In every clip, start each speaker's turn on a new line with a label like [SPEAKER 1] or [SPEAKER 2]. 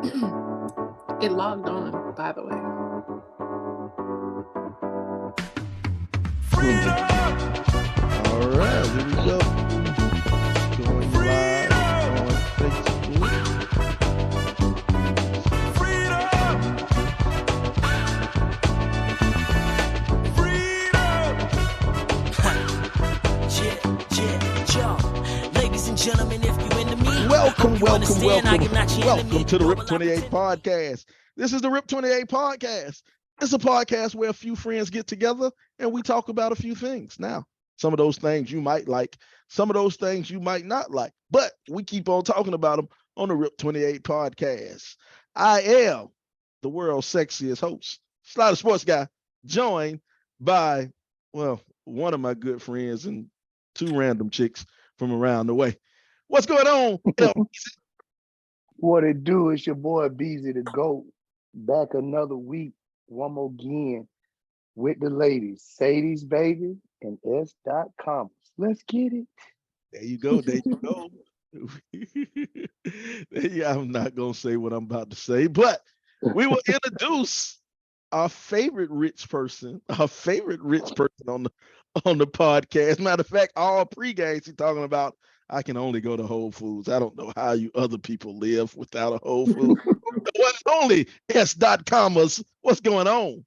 [SPEAKER 1] It logged on, by the way.
[SPEAKER 2] All right, here we go. Going live on Facebook.
[SPEAKER 3] Ladies and gentlemen, if you into me,
[SPEAKER 2] Welcome to the Rip 28 podcast. This is the Rip 28 podcast. It's a podcast where a few friends get together and we talk about a few things. Now, some of those things you might like, some of those things you might not like, but we keep on talking about them on the Rip 28 podcast. I am the world's sexiest host, Slider Sports Guy, joined by, well, one of my good friends and two random chicks from around the way. What's going on?
[SPEAKER 4] What it do is your boy Beezy the GOAT, back another week, one more again with the ladies, Sadie's baby and S.com. Let's get it.
[SPEAKER 2] There you go. There you go. I'm not gonna say what I'm about to say, but we will introduce our favorite rich person on the podcast. Matter of fact, all pre-games he's talking about, I can only go to Whole Foods. I don't know how you other people live without a Whole Foods. One and only S.com. What's going on?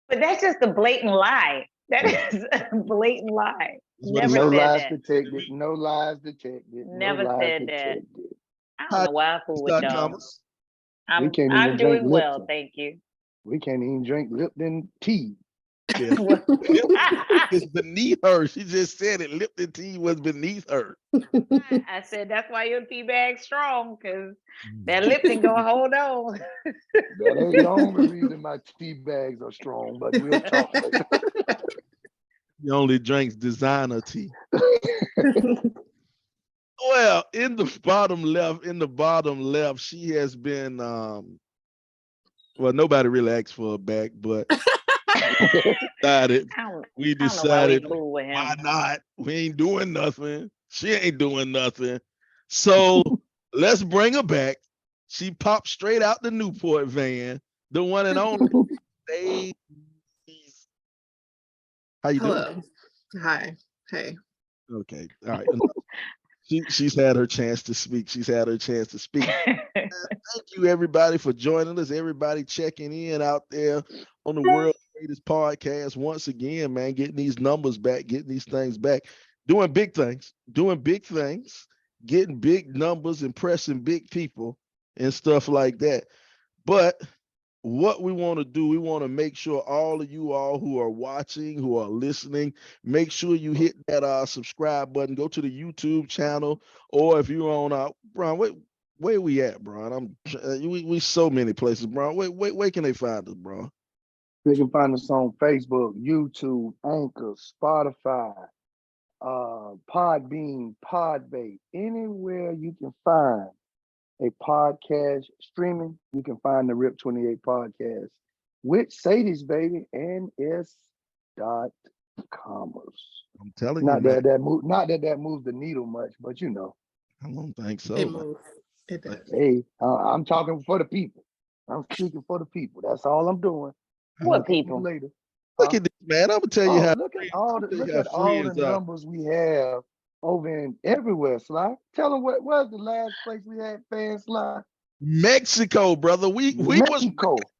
[SPEAKER 5] But that's just a blatant lie. That is a blatant lie. Never
[SPEAKER 4] No
[SPEAKER 5] said
[SPEAKER 4] lies
[SPEAKER 5] that.
[SPEAKER 4] detected. No lies detected.
[SPEAKER 5] Never
[SPEAKER 4] no lies
[SPEAKER 5] said that.
[SPEAKER 4] detected.
[SPEAKER 5] I don't know why I fool with y'all. I'm doing well,
[SPEAKER 4] Lipton.
[SPEAKER 5] thank you.
[SPEAKER 4] We can't even drink Lipton tea.
[SPEAKER 2] Yeah. It's beneath her. She just said it. Lipton tea was beneath her.
[SPEAKER 5] I said that's why your tea bag's strong, because that Lipton gonna hold on.
[SPEAKER 4] That ain't the only reason my tea bags are strong, but we'll talk later.
[SPEAKER 2] He only drinks designer tea. Well, in the bottom left, she has been well, nobody really asked for her back, but we decided why not? We ain't doing nothing. She ain't doing nothing. So let's bring her back. She popped straight out the Newport van, the one and only. How you
[SPEAKER 1] Hello.
[SPEAKER 2] doing?
[SPEAKER 1] Hi. Hey.
[SPEAKER 2] Okay. All right. She's had her chance to speak. Thank you, everybody, for joining us. Everybody checking in out there on the world's greatest podcast. Once again, man, getting these numbers back, getting these things back, doing big things, getting big numbers, impressing big people and stuff like that. But what we want to do, we want to make sure all of you all who are watching, who are listening, make sure you hit that subscribe button. Go to the YouTube channel, or if you're on Brian, where we at, Brian? We so many places, Brian. Where can they find us, Brian?
[SPEAKER 4] They can find us on Facebook, YouTube, Anchor, Spotify, Podbean, Podbay, anywhere you can find a podcast streaming, you can find the Rip 28 podcast with Sadie's baby and S.com.
[SPEAKER 2] I'm telling
[SPEAKER 4] not
[SPEAKER 2] you,
[SPEAKER 4] that that moves the needle much, but you know.
[SPEAKER 2] I don't think so.
[SPEAKER 1] It moves. It does.
[SPEAKER 4] Hey, I'm talking for the people. I'm speaking for the people. That's all I'm doing.
[SPEAKER 5] What people?
[SPEAKER 4] Later.
[SPEAKER 2] Look at this, man. I'm gonna tell you how.
[SPEAKER 4] Look at all the numbers we have over in everywhere, Sly. Tell them where's the last place we had fans, Sly?
[SPEAKER 2] Mexico, brother. We was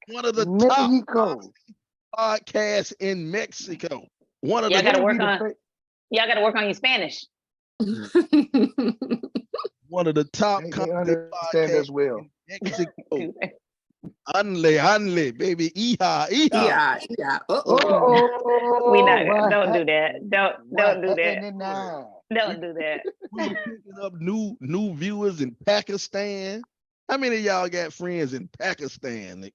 [SPEAKER 2] one of the top podcasts in Mexico.
[SPEAKER 5] Y'all gotta work on your Spanish.
[SPEAKER 2] One of the top
[SPEAKER 4] they understand as well.
[SPEAKER 2] In Mexico. Anle, baby. Yeah.
[SPEAKER 5] We not. Don't do that. Don't do that. Don't do that.
[SPEAKER 2] We're picking up new viewers in Pakistan. How many of y'all got friends in Pakistan?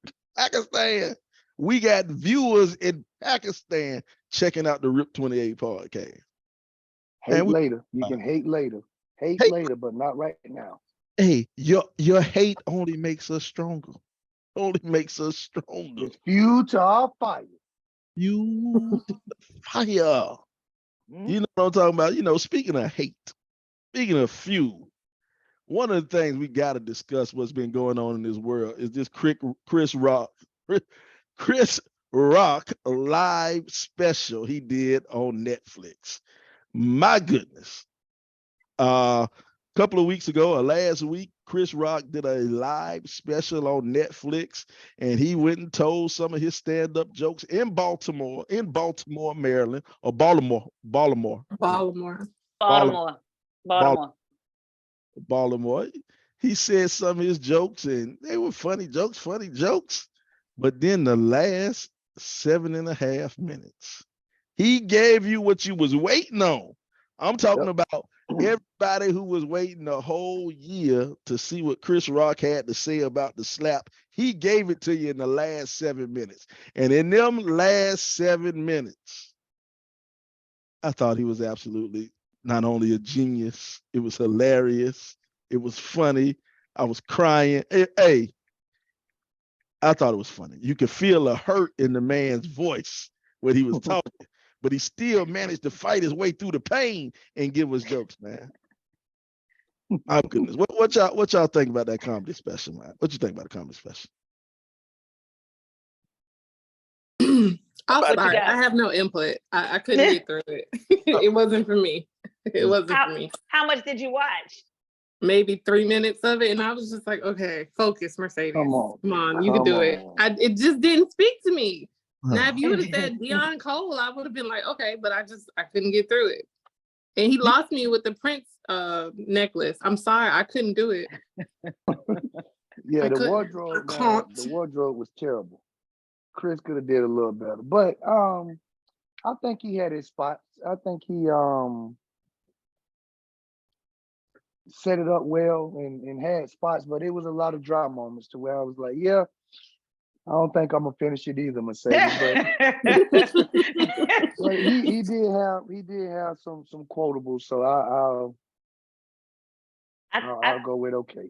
[SPEAKER 2] We got viewers in Pakistan checking out the Rip 28 podcast.
[SPEAKER 4] Later. You can hate later. Hate later, but not right now.
[SPEAKER 2] Hey, your hate only makes us stronger.
[SPEAKER 4] It's fuel to our fire.
[SPEAKER 2] Fuel to the fire. You know what I'm talking about? You know, speaking of hate, speaking of fuel, one of the things we got to discuss what's been going on in this world is this Chris Rock, Chris Rock live special he did on Netflix. My goodness. A couple of weeks ago or last week, Chris Rock did a live special on Netflix, and he went and told some of his stand-up jokes in Baltimore, Maryland, or Baltimore,
[SPEAKER 1] Baltimore.
[SPEAKER 5] Baltimore.
[SPEAKER 2] Baltimore. He said some of his jokes, and they were funny jokes. But then the last 7.5 minutes, he gave you what you was waiting on. I'm talking about everybody who was waiting a whole year to see what Chris Rock had to say about the slap. He gave it to you in the last 7 minutes. And in them last 7 minutes, I thought he was absolutely not only a genius, it was hilarious. It was funny. I was crying. Hey, I thought it was funny. You could feel a hurt in the man's voice when he was talking, but he still managed to fight his way through the pain and give us jokes, man. My goodness. What y'all think about that comedy special, man? What you think about the comedy special?
[SPEAKER 1] I'm sorry, I have no input. I couldn't get through it. It wasn't for me. It wasn't for me.
[SPEAKER 5] How much did you watch?
[SPEAKER 1] Maybe 3 minutes of it, and I was just like, okay, focus, Mercedes. Come on, you can do it. It just didn't speak to me. Now, if you would have said Deion Cole, I would have been like, okay, but I couldn't get through it. And he lost me with the Prince necklace. I'm sorry, I couldn't do it.
[SPEAKER 4] Yeah, the wardrobe was terrible. Chris could have did a little better, but I think he had his spots. I think he set it up well and had spots, but it was a lot of dry moments to where I was like, yeah, I don't think I'm gonna finish it either, Mercedes. But he did have some quotables, so I'll go with okay.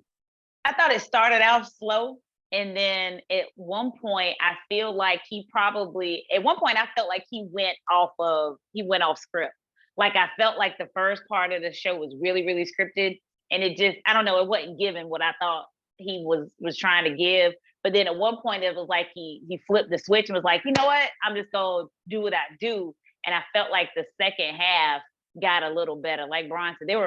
[SPEAKER 5] I thought it started out slow, and then at one point I feel like he felt like he went off script. Like I felt like the first part of the show was really, really scripted, and it just, I don't know, it wasn't giving what I thought he was trying to give. But then at one point it was like he flipped the switch and was like, you know what, I'm just gonna do what I do. And I felt like the second half got a little better. Like Brian said, there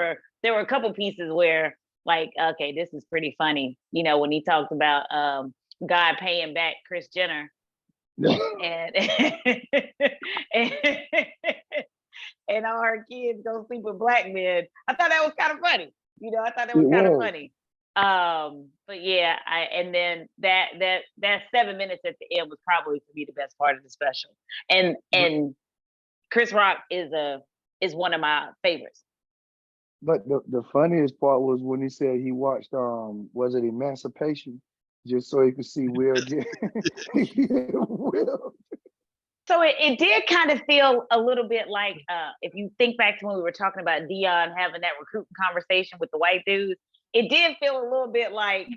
[SPEAKER 5] were a couple pieces where, like, okay, this is pretty funny. You know, when he talks about God paying back Kris Jenner. and and all her kids go sleep with black men. I thought that was kind of funny. You know, I thought that was kind of funny. But yeah, and then that 7 minutes at the end was probably for me the best part of the special. And Chris Rock is one of my favorites.
[SPEAKER 4] But the funniest part was when he said he watched was it Emancipation, just so he could see Will again. Will.
[SPEAKER 5] So it did kind of feel a little bit like, if you think back to when we were talking about Deion having that recruiting conversation with the white dudes, it did feel a little bit like,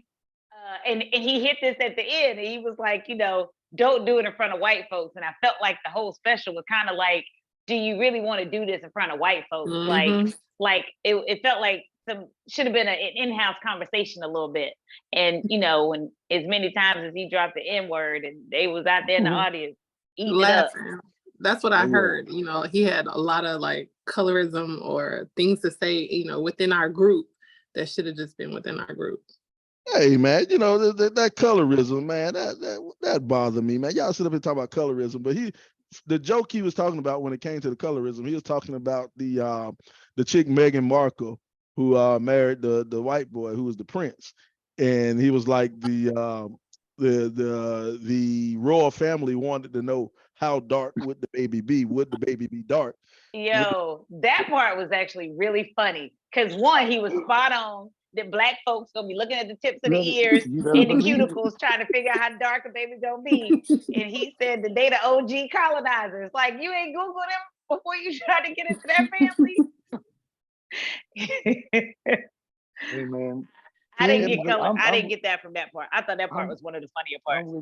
[SPEAKER 5] and he hit this at the end, and he was like, you know, don't do it in front of white folks. And I felt like the whole special was kind of like, do you really want to do this in front of white folks?
[SPEAKER 1] Mm-hmm.
[SPEAKER 5] Like it felt like should have been an in-house conversation a little bit. And, you know, when as many times as he dropped the N-word and they was out there in the audience eating it up.
[SPEAKER 1] That's what I heard. You know, he had a lot of like colorism or things to say, you know, within our group that should have just been within our group.
[SPEAKER 2] Hey man, you know that colorism, man, that bothered me, man. Y'all sit up and talk about colorism, but the joke he was talking about when it came to the colorism, he was talking about the chick Meghan Markle who married the white boy who was the prince, and he was like the royal family wanted to know how dark would the baby be? Would the baby be dark?
[SPEAKER 5] Yo, that part was actually really funny because one, he was spot on that black folks gonna be looking at the tips of the ears in the cuticles trying to figure out how dark a baby gonna be. And he said that they the OG colonizers. Like, you ain't Google them before you try to get into that family.
[SPEAKER 4] Hey man,
[SPEAKER 5] I didn't get that from that part. I thought that part was one of the funnier parts.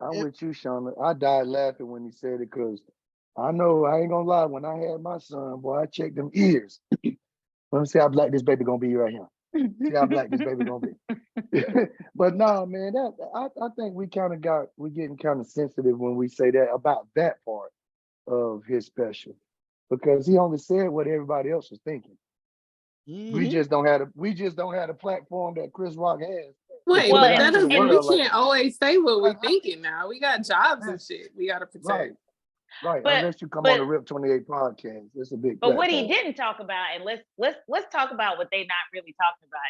[SPEAKER 4] I'm with you, Shauna. I died laughing when he said it because I know, I ain't gonna lie, when I had my son, boy, I checked them ears. Let me see how black this baby gonna be right here. See how black this baby gonna be. But no, man, I think we're getting kind of sensitive when we say that about that part of his special, because he only said what everybody else was thinking. We just don't have the platform that Chris Rock has.
[SPEAKER 1] Wait, but that doesn't mean we can't always say what we're thinking now. We got jobs and shit we got to protect.
[SPEAKER 4] Right. Unless you come on the Rip 28 podcast, it's a big.
[SPEAKER 5] But what he didn't talk about, and let's talk about what they not really talking about.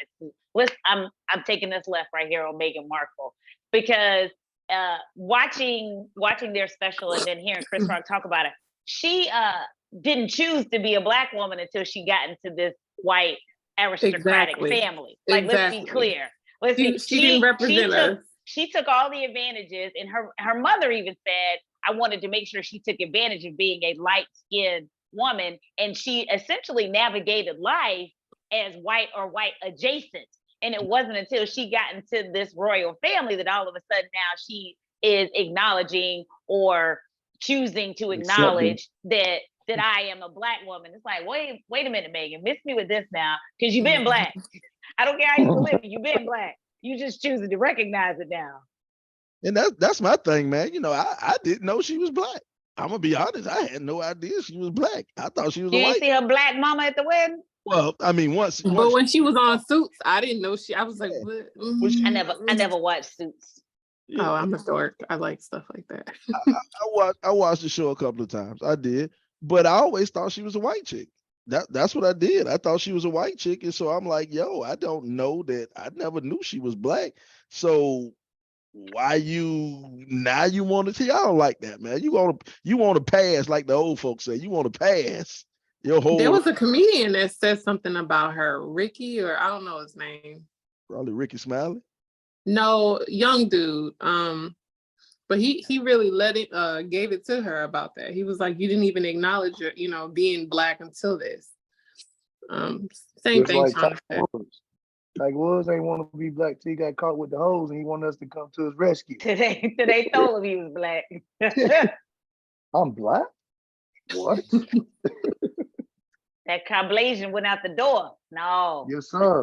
[SPEAKER 5] I'm taking this left right here on Meghan Markle, because watching their special and then hearing Chris Rock talk about it, she didn't choose to be a black woman until she got into this white aristocratic family. Like, let's be clear. She didn't represent us. She took all the advantages, and her mother even said, I wanted to make sure she took advantage of being a light-skinned woman, and she essentially navigated life as white or white adjacent. And it wasn't until she got into this royal family that all of a sudden now she is acknowledging or choosing to acknowledge that I am a black woman. It's like, wait a minute, Megan, miss me with this now, because you've been black. I don't care how you live, you've been black. You just choosing to recognize it now.
[SPEAKER 2] And that's my thing, man. You know, I didn't know she was black. I'm gonna be honest. I had no idea she was black. I thought she was a white.
[SPEAKER 5] You didn't see her black mama at the wedding?
[SPEAKER 2] Well, I mean, once.
[SPEAKER 1] But when she was on Suits, I didn't know I was like, what?
[SPEAKER 5] I never watched Suits.
[SPEAKER 1] Yeah. Oh, I'm a dork. I like stuff like that.
[SPEAKER 2] I watched the show a couple of times. I did, but I always thought she was a white chick. That's what I did. I thought she was a white chick, and so I'm like, yo, I don't know that. I never knew she was black. So why you want to? I don't like that, man. You want to pass, like the old folks say. You want to pass your whole.
[SPEAKER 1] There was a comedian that said something about her, Ricky, or I don't know his name.
[SPEAKER 2] Probably Ricky Smiley.
[SPEAKER 1] No, young dude. But he really gave it to her about that. He was like, you didn't even acknowledge your, being black until this. Same thing.
[SPEAKER 4] Like Woods ain't want to be black till he got caught with the hose, and he wanted us to come to his rescue.
[SPEAKER 5] They told him he was black.
[SPEAKER 4] I'm black? What?
[SPEAKER 5] That coblation went out the door. No.
[SPEAKER 4] Yes, sir.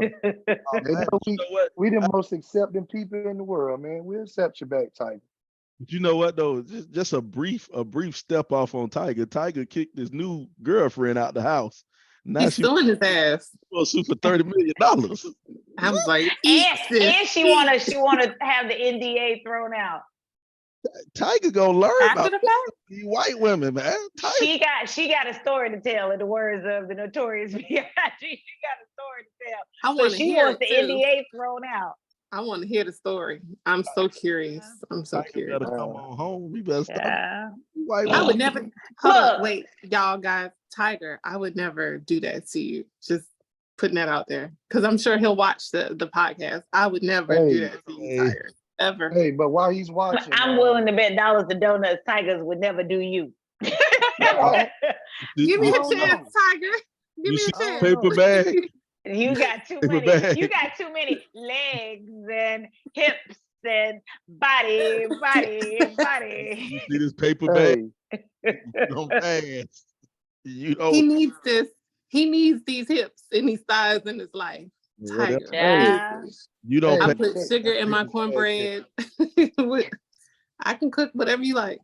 [SPEAKER 4] We the most accepting people in the world, man. We accept you back, Tiger.
[SPEAKER 2] But you know what though? Just a brief step off on Tiger. Tiger kicked his new girlfriend out the house. Now
[SPEAKER 1] he's still in his ass.
[SPEAKER 2] Well, sue for $30 million.
[SPEAKER 1] I was like,
[SPEAKER 5] and she wanna have the NDA thrown out.
[SPEAKER 2] Tiger gonna learn about these white women, man.
[SPEAKER 5] Tiger. She got a story to tell, in the words of the Notorious B.I.G. She got a story to tell. She wants the NDA thrown out.
[SPEAKER 1] I want to hear the story. I'm so curious. I'm so curious.
[SPEAKER 2] Better come on home. We better stop.
[SPEAKER 1] I would never. Hold up, wait, y'all guys. Tiger, I would never do that to you. Just putting that out there, because I'm sure he'll watch the podcast. I would never do that to you, Tiger, ever.
[SPEAKER 4] Hey, but while he's watching,
[SPEAKER 5] I'm willing to bet dollars to donuts. Tigers would never do you.
[SPEAKER 1] Give me a chance, Tiger. Give me a chance.
[SPEAKER 2] Paper bag.
[SPEAKER 5] You got too many. You got too many legs and hips and body.
[SPEAKER 2] You see this paper bag? You don't pass. You don't.
[SPEAKER 1] He needs this. He needs these hips and these thighs in his life. Tiger.
[SPEAKER 5] Yeah.
[SPEAKER 2] You don't.
[SPEAKER 1] I put sugar in my cornbread. I can cook whatever you like.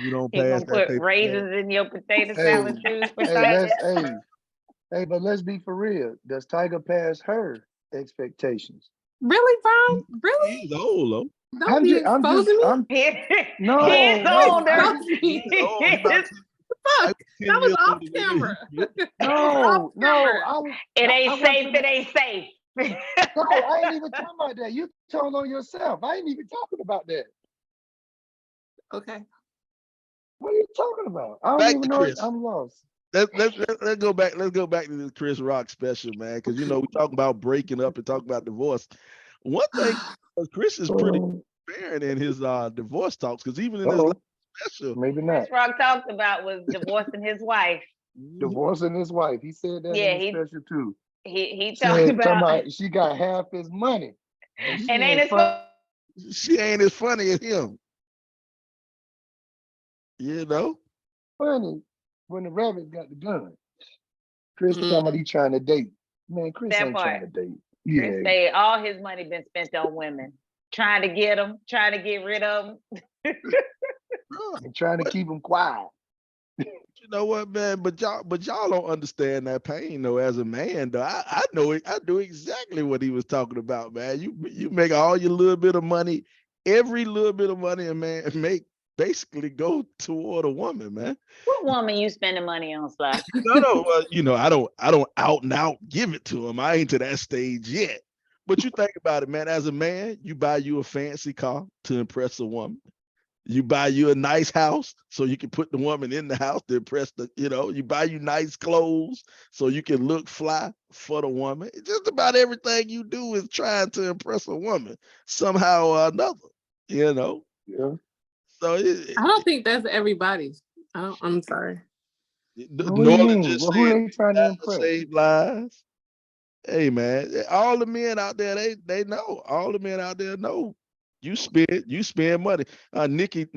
[SPEAKER 2] You don't pass.
[SPEAKER 5] Put raisins in your potato salad too.
[SPEAKER 4] Hey, but let's be for real. Does Tiger pass her expectations?
[SPEAKER 1] Really, Brian? Really?
[SPEAKER 2] He's old, though.
[SPEAKER 1] Don't be exposing me.
[SPEAKER 4] No.
[SPEAKER 5] He's older.
[SPEAKER 1] Fuck, that was off camera.
[SPEAKER 4] No.
[SPEAKER 5] It ain't safe.
[SPEAKER 4] No, I ain't even talking about that. You told on yourself. I ain't even talking about that.
[SPEAKER 1] Okay.
[SPEAKER 4] What are you talking about? I don't even know. I'm lost.
[SPEAKER 2] Let's go back. Let's go back to this Chris Rock special, man. Because we talk about breaking up and talk about divorce. One thing, Chris is pretty transparent in his divorce talks. Because even in his special,
[SPEAKER 4] maybe not.
[SPEAKER 5] Chris Rock talked about was divorcing his wife.
[SPEAKER 4] Divorcing his wife. He said that in his special too.
[SPEAKER 5] He talked about
[SPEAKER 4] she got half his money.
[SPEAKER 5] And ain't as funny.
[SPEAKER 2] She ain't as funny as him.
[SPEAKER 4] Funny. When the rabbit got the gun, Chris talking about he trying to date. Man, Chris ain't trying to date.
[SPEAKER 5] Chris
[SPEAKER 4] Yeah.
[SPEAKER 5] say all his money been spent on women, trying to get them, trying to get rid of them.
[SPEAKER 4] And trying to keep them quiet.
[SPEAKER 2] You know what, man? But y'all don't understand that pain though. As a man, though, I know it. I knew exactly what he was talking about, man. You make all your little bit of money, every little bit of money a man make basically go toward a woman, man.
[SPEAKER 5] What woman you spending money on, Sly?
[SPEAKER 2] No, I don't out and out give it to him. I ain't to that stage yet. But you think about it, man. As a man, you buy you a fancy car to impress a woman. You buy you a nice house so you can put the woman in the house to impress you buy you nice clothes so you can look fly for the woman. Just about everything you do is trying to impress a woman somehow or another,
[SPEAKER 4] Yeah.
[SPEAKER 2] So
[SPEAKER 1] I don't think that's everybody. I'm sorry.
[SPEAKER 4] What do you
[SPEAKER 2] Norland
[SPEAKER 4] mean?
[SPEAKER 2] just
[SPEAKER 4] Well, who
[SPEAKER 2] said
[SPEAKER 4] they trying to impress?
[SPEAKER 2] save lives. Hey man, all the men out there, they know. All the men out there know. You spend money. Nikki,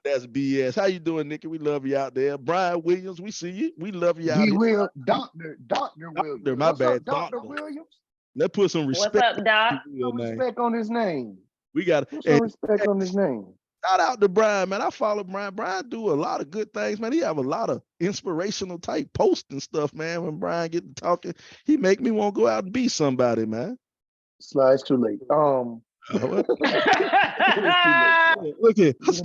[SPEAKER 2] that's BS. How you doing, Nikki? We love you out there. Brian Williams, we see you. We love you out
[SPEAKER 4] D.
[SPEAKER 2] here.
[SPEAKER 4] Will, Dr. Williams.
[SPEAKER 2] My
[SPEAKER 4] What's
[SPEAKER 2] bad,
[SPEAKER 4] up, Dr. Williams?
[SPEAKER 2] Let's put some respect.
[SPEAKER 5] What's up, Doc?
[SPEAKER 4] Some respect on his name.
[SPEAKER 2] We got
[SPEAKER 4] Put some respect on his name.
[SPEAKER 2] shout out to Brian, man. I follow Brian. Brian do a lot of good things, man. He have a lot of inspirational type posts and stuff, man. When Brian get to talking, he make me want to go out and be somebody, man.
[SPEAKER 4] Slides too late.
[SPEAKER 2] Look here. Let's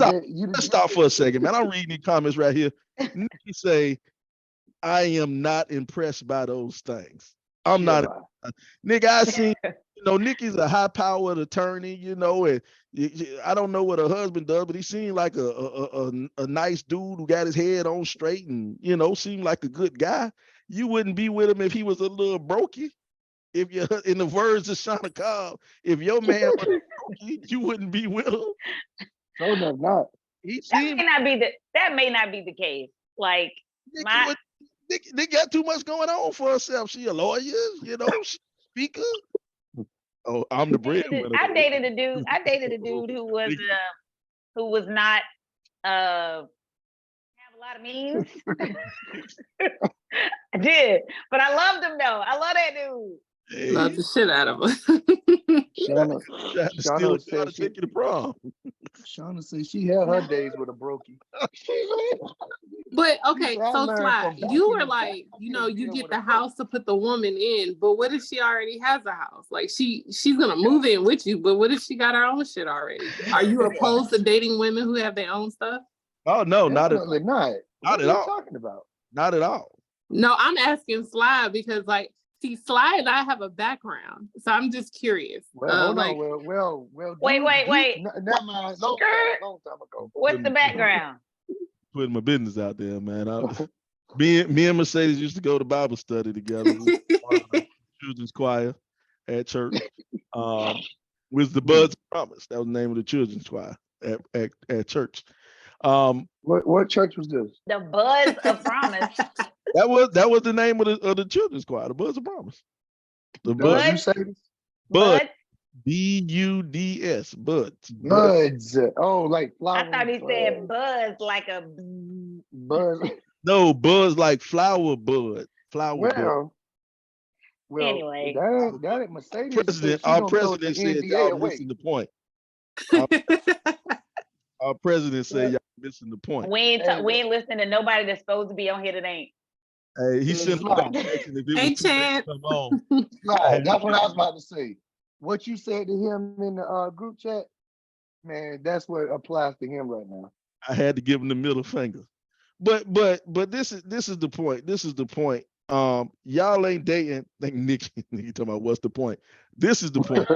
[SPEAKER 2] stop for a second, man. I'm reading the comments right here. Nikki say, I am not impressed by those things. I'm not. Nigga, I seen, Nikki's a high-powered attorney, and I don't know what her husband does, but he seemed like a nice dude who got his head on straight and, seemed like a good guy. You wouldn't be with him if he was a little brokey. If you're, in the words of Shauna Cobb, if your man was brokey, you wouldn't be with him.
[SPEAKER 4] No, enough not.
[SPEAKER 5] That may not be the case. Like,
[SPEAKER 2] Nikki got too much going on for herself. She a lawyer, she speaker. Oh, I'm the breadwinner.
[SPEAKER 5] I dated a dude who was not have a lot of means. I did, but I loved him though. I love that dude.
[SPEAKER 2] Hey.
[SPEAKER 1] Love the shit out of her.
[SPEAKER 2] Shauna said she take you to prom.
[SPEAKER 4] Shauna said she had her days with a brokey.
[SPEAKER 1] But okay, so Sly, you were like, you get the house to put the woman in, but what if she already has a house? Like she's gonna move in with you, but what if she got her own shit already? Are you opposed to dating women who have their own stuff?
[SPEAKER 2] Oh no, not at all.
[SPEAKER 4] Not at all. Talking about?
[SPEAKER 2] Not at all.
[SPEAKER 1] No, I'm asking Sly because see, Sly and I have a background, so I'm just curious.
[SPEAKER 4] Well, hold on. Well.
[SPEAKER 5] Wait.
[SPEAKER 4] Never mind. Long time ago.
[SPEAKER 5] What's the background?
[SPEAKER 2] Putting my business out there, man. Me and Mercedes used to go to Bible study together. Children's choir at church. Was the Buds of Promise. That was the name of the children's choir at church.
[SPEAKER 4] What church was this?
[SPEAKER 5] The Buds of Promise.
[SPEAKER 2] That was the name of the children's choir, the Buds of Promise. The Buds. Bud. B-U-D-S. Buds.
[SPEAKER 4] Buds. Oh, like flowers.
[SPEAKER 5] I thought he said buzz like a
[SPEAKER 4] buzz.
[SPEAKER 2] No, buzz like flower bud. Flower
[SPEAKER 5] bud. Anyway.
[SPEAKER 4] That ain't Mercedes.
[SPEAKER 2] Our president said y'all missing the point. Our president said y'all missing the point.
[SPEAKER 5] We ain't listening to nobody that's supposed to be on here that ain't.
[SPEAKER 2] Hey, he sent a notification if it was
[SPEAKER 1] Chad.
[SPEAKER 2] come on.
[SPEAKER 4] That's what I was about to say. What you said to him in the group chat, man, that's what applies to him right now.
[SPEAKER 2] I had to give him the middle finger. But this is the point. This is the point. Y'all ain't dating. Think Nikki talking about what's the point? This is the point.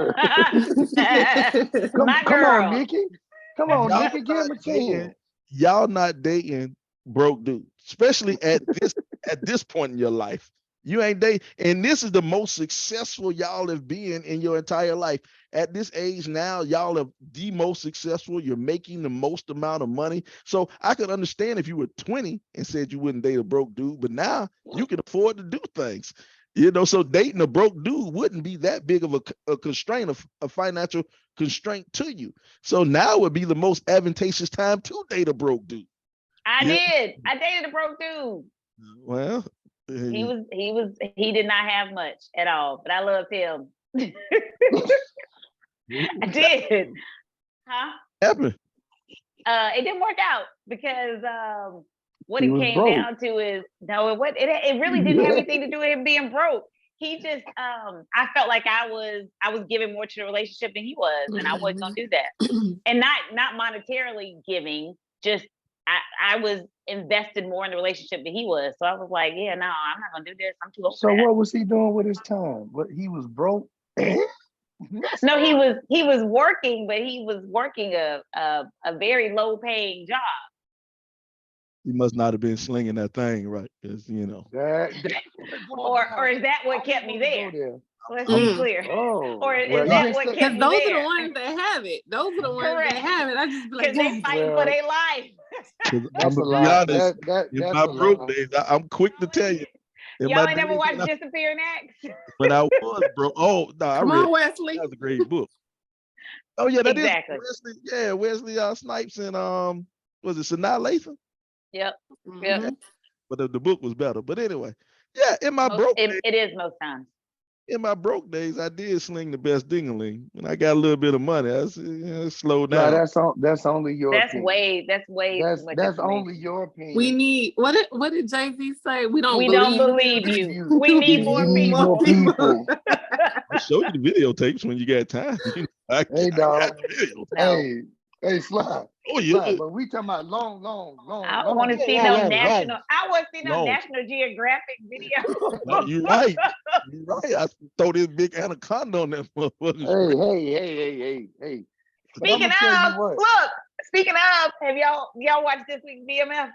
[SPEAKER 4] Come on, Nikki. Come on, Nikki, give him a chance.
[SPEAKER 2] Y'all not dating broke dudes, especially at this point in your life. You ain't dating, and this is the most successful y'all have been in your entire life. At this age now, y'all are the most successful. You're making the most amount of money. So I could understand if you were 20 and said you wouldn't date a broke dude, but now you can afford to do things. So dating a broke dude wouldn't be that big of a constraint, a financial constraint to you. So now would be the most advantageous time to date a broke dude.
[SPEAKER 5] I dated a broke dude.
[SPEAKER 2] Well,
[SPEAKER 5] he did not have much at all, but I loved him. I did. Huh?
[SPEAKER 2] Happened.
[SPEAKER 5] It didn't work out because what
[SPEAKER 4] He
[SPEAKER 5] it
[SPEAKER 4] was
[SPEAKER 5] came
[SPEAKER 4] broke.
[SPEAKER 5] down to is no, it really didn't have anything to do with him being broke. He just I felt like I was giving more to the relationship than he was, and I wasn't gonna do that. And not monetarily giving, just I was invested more in the relationship than he was. So I was like, yeah, no, I'm not gonna do this. I'm too old
[SPEAKER 4] So
[SPEAKER 5] for that.
[SPEAKER 4] what was he doing with his time? What, he was broke?
[SPEAKER 5] No, he was working, but he was working a very low paying job.
[SPEAKER 2] He must not have been slinging that thing right, because
[SPEAKER 5] Or is that what kept me there? Let's be clear.
[SPEAKER 4] Oh,
[SPEAKER 5] Or is
[SPEAKER 4] well,
[SPEAKER 5] that what kept me
[SPEAKER 1] those
[SPEAKER 5] there?
[SPEAKER 1] are the ones that have it. Those are the ones that have it. I just be like,
[SPEAKER 5] because they fighting for their life.
[SPEAKER 2] I'm gonna be honest. In my broke days, I'm quick to tell you.
[SPEAKER 5] Y'all ain't never watched Disappearing Acts?
[SPEAKER 2] When I was broke, I
[SPEAKER 1] come
[SPEAKER 2] read.
[SPEAKER 1] on, Wesley.
[SPEAKER 2] That was a great book. Oh yeah, that
[SPEAKER 5] Exactly.
[SPEAKER 2] is Wesley. Yeah, Wesley Snipes and was it Sanaa Lathan?
[SPEAKER 5] Yep.
[SPEAKER 2] But the book was better. But anyway, yeah, in my broke days,
[SPEAKER 5] it is most times.
[SPEAKER 2] in my broke days, I did sling the best ding-a-ling. When I got a little bit of money, I slowed down.
[SPEAKER 4] No, that's only your opinion.
[SPEAKER 5] That's
[SPEAKER 4] That's only your opinion.
[SPEAKER 1] We need what did Jay-Z say? We don't
[SPEAKER 5] believe you. We need more people.
[SPEAKER 2] I'll show you the videotapes when you got time.
[SPEAKER 4] Hey, dog.
[SPEAKER 5] No.
[SPEAKER 4] Hey, Slide.
[SPEAKER 2] Oh yeah.
[SPEAKER 4] Slide, but we talking about long.
[SPEAKER 5] I don't want to see no national. I want to see no
[SPEAKER 2] long.
[SPEAKER 5] National Geographic video.
[SPEAKER 2] No, you're right. You're right. I throw this big anaconda on that motherfucker.
[SPEAKER 4] Hey.
[SPEAKER 5] Speaking of, have y'all watched this week's BMF?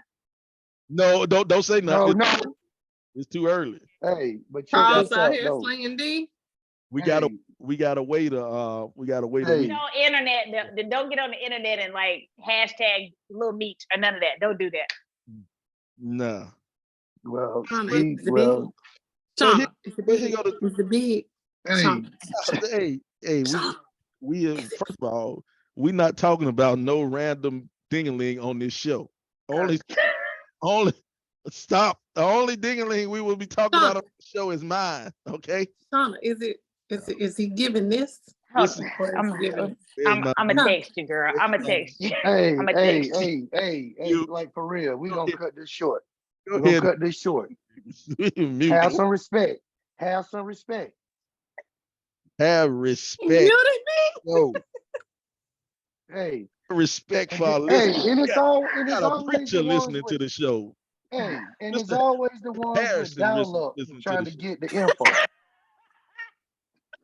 [SPEAKER 2] No, don't say nothing.
[SPEAKER 4] No.
[SPEAKER 2] It's too early.
[SPEAKER 4] Hey, but
[SPEAKER 1] Charles out here slinging D.
[SPEAKER 2] We gotta wait a week.
[SPEAKER 5] No internet. Don't get on the internet and like hashtag Lil Meech or none of that. Don't do that.
[SPEAKER 2] Nah.
[SPEAKER 4] Well,
[SPEAKER 1] Shauna, it's the big.
[SPEAKER 2] Hey, we first of all, we're not talking about no random ding-a-ling on this show. Only stop. The only ding-a-ling we will be talking about on the show is mine. Okay.
[SPEAKER 1] Shauna, is he giving this?
[SPEAKER 5] I'm gonna text you, girl. I'm gonna text you.
[SPEAKER 4] Hey, like for real, we gonna cut this short. We're gonna cut this short. Have some respect. Have respect.
[SPEAKER 2] Yo.
[SPEAKER 4] Hey.
[SPEAKER 2] Respect for our listeners.
[SPEAKER 4] Hey, and it's always
[SPEAKER 2] listening to the show.
[SPEAKER 4] Hey, and it's always the ones with dial-up trying to get the info.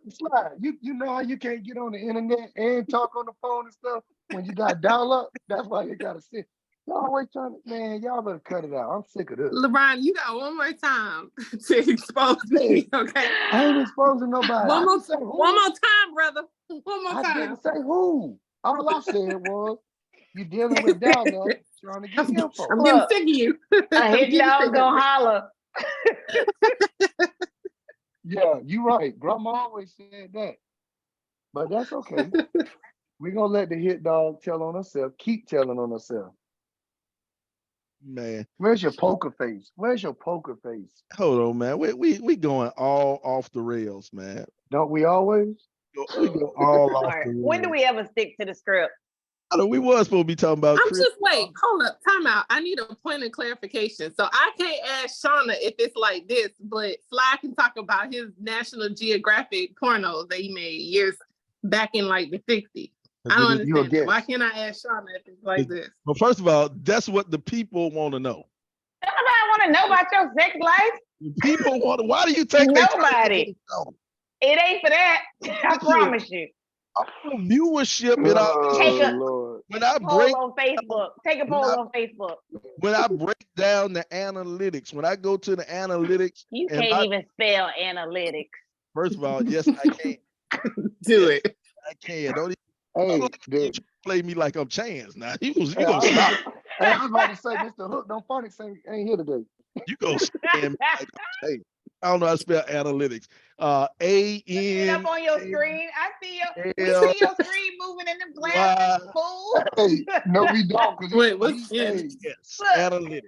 [SPEAKER 4] Slide, you know how you can't get on the internet and talk on the phone and stuff when you got dial-up? That's why you gotta sit. Y'all always trying to, man, y'all better cut it out. I'm sick of this.
[SPEAKER 1] LeBron, you got one more time to expose me, okay?
[SPEAKER 4] I ain't exposing nobody.
[SPEAKER 1] One more time, brother. One more time.
[SPEAKER 4] I didn't say who. All I said was, you dealing with dial-up trying to get info.
[SPEAKER 1] I'm getting sick of you.
[SPEAKER 5] I hit dog gonna holler.
[SPEAKER 4] Yeah, you're right. Grandma always said that. But that's okay. We're gonna let the hit dog tell on herself, keep telling on herself.
[SPEAKER 2] Man.
[SPEAKER 4] Where's your poker face?
[SPEAKER 2] Hold on, man. We going all off the rails, man.
[SPEAKER 4] Don't we always?
[SPEAKER 2] We go all off the rails.
[SPEAKER 5] When do we ever stick to the script?
[SPEAKER 2] I know we was supposed to be talking about
[SPEAKER 1] hold up, time out. I need a point of clarification. So I can't ask Shauna if it's like this, but Sly can talk about his National Geographic pornos that he made years back in like the 60s. I don't understand that. Why can't I ask Shauna if it's like this?
[SPEAKER 2] Well, first of all, that's what the people want to know.
[SPEAKER 5] Nobody want to know about your sex life.
[SPEAKER 2] People want to. Why do you take
[SPEAKER 5] nobody? It ain't for that. I promise you.
[SPEAKER 2] Viewership
[SPEAKER 5] when I break on Facebook. Take a poll on Facebook.
[SPEAKER 2] When I break down the analytics, when I go to the analytics,
[SPEAKER 5] you can't even spell analytics.
[SPEAKER 2] First of all, yes, I can.
[SPEAKER 1] Do it.
[SPEAKER 2] I can. Don't
[SPEAKER 4] even
[SPEAKER 2] play me like I'm Chance now. You gonna stop.
[SPEAKER 4] I was about to say, Mr. Hook, don't funny say ain't here today.
[SPEAKER 2] You gonna stand like I'm Chance. I don't know how to spell analytics. A-N.
[SPEAKER 5] Up on your screen. I see your screen moving in the glass. Fool.
[SPEAKER 4] Hey, no, we don't.
[SPEAKER 1] Wait, what's
[SPEAKER 2] yes, analytics.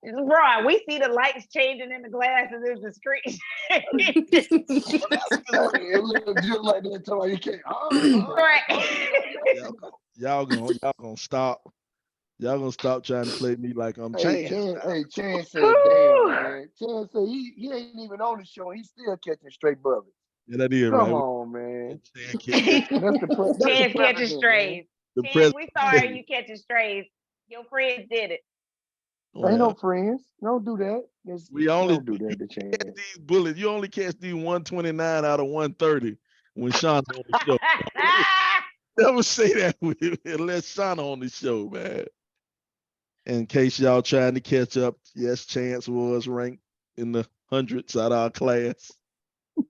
[SPEAKER 5] Bro, we see the lights changing in the glasses in the screen.
[SPEAKER 4] It looked just like that time you can't.
[SPEAKER 5] Right.
[SPEAKER 2] Y'all gonna stop. Y'all gonna stop trying to play me like I'm Chance.
[SPEAKER 4] Chance said, damn, man. Chance said he ain't even on the show. He's still catching straight bubbly.
[SPEAKER 2] Yeah, that is
[SPEAKER 4] Come
[SPEAKER 2] right.
[SPEAKER 4] on, man.
[SPEAKER 5] Chance catching strays. Chance, we saw you catching strays. Your friends did it.
[SPEAKER 4] Ain't no friends. Don't do that.
[SPEAKER 2] We only
[SPEAKER 4] don't do that to Chance.
[SPEAKER 2] These bullets. You only catch these 129 out of 130 when Sean's on the show. Never say that unless Sean on the show, man. In case y'all trying to catch up, yes, Chance was ranked in the hundreds out of our class. And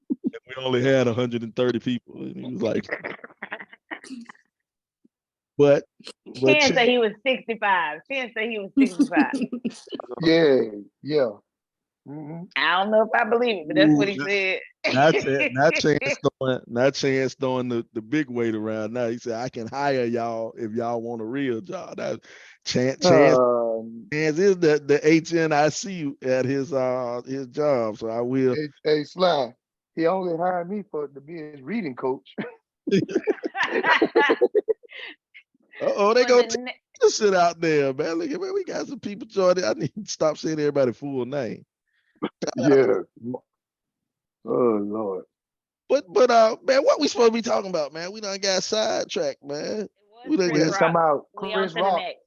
[SPEAKER 2] we only had 130 people. And he was like, but
[SPEAKER 5] Chance said he was 65. Chance said he was 65.
[SPEAKER 4] Yeah. Mm-hmm.
[SPEAKER 5] I don't know if I believe it, but that's what he said.
[SPEAKER 2] Not Chance throwing the big weight around. Now he said, I can hire y'all if y'all want a real job. That Chance is the HNIC at his job. So I will.
[SPEAKER 4] Hey Sly, he only hired me to be his reading coach.
[SPEAKER 2] They gonna sit out there, man. Look at, man, we got some people joining. I need to stop saying everybody's full name.
[SPEAKER 4] Yeah. Oh Lord.
[SPEAKER 2] But man, what we supposed to be talking about, man? We done got sidetracked, man.
[SPEAKER 4] We come out.
[SPEAKER 5] We on to the next.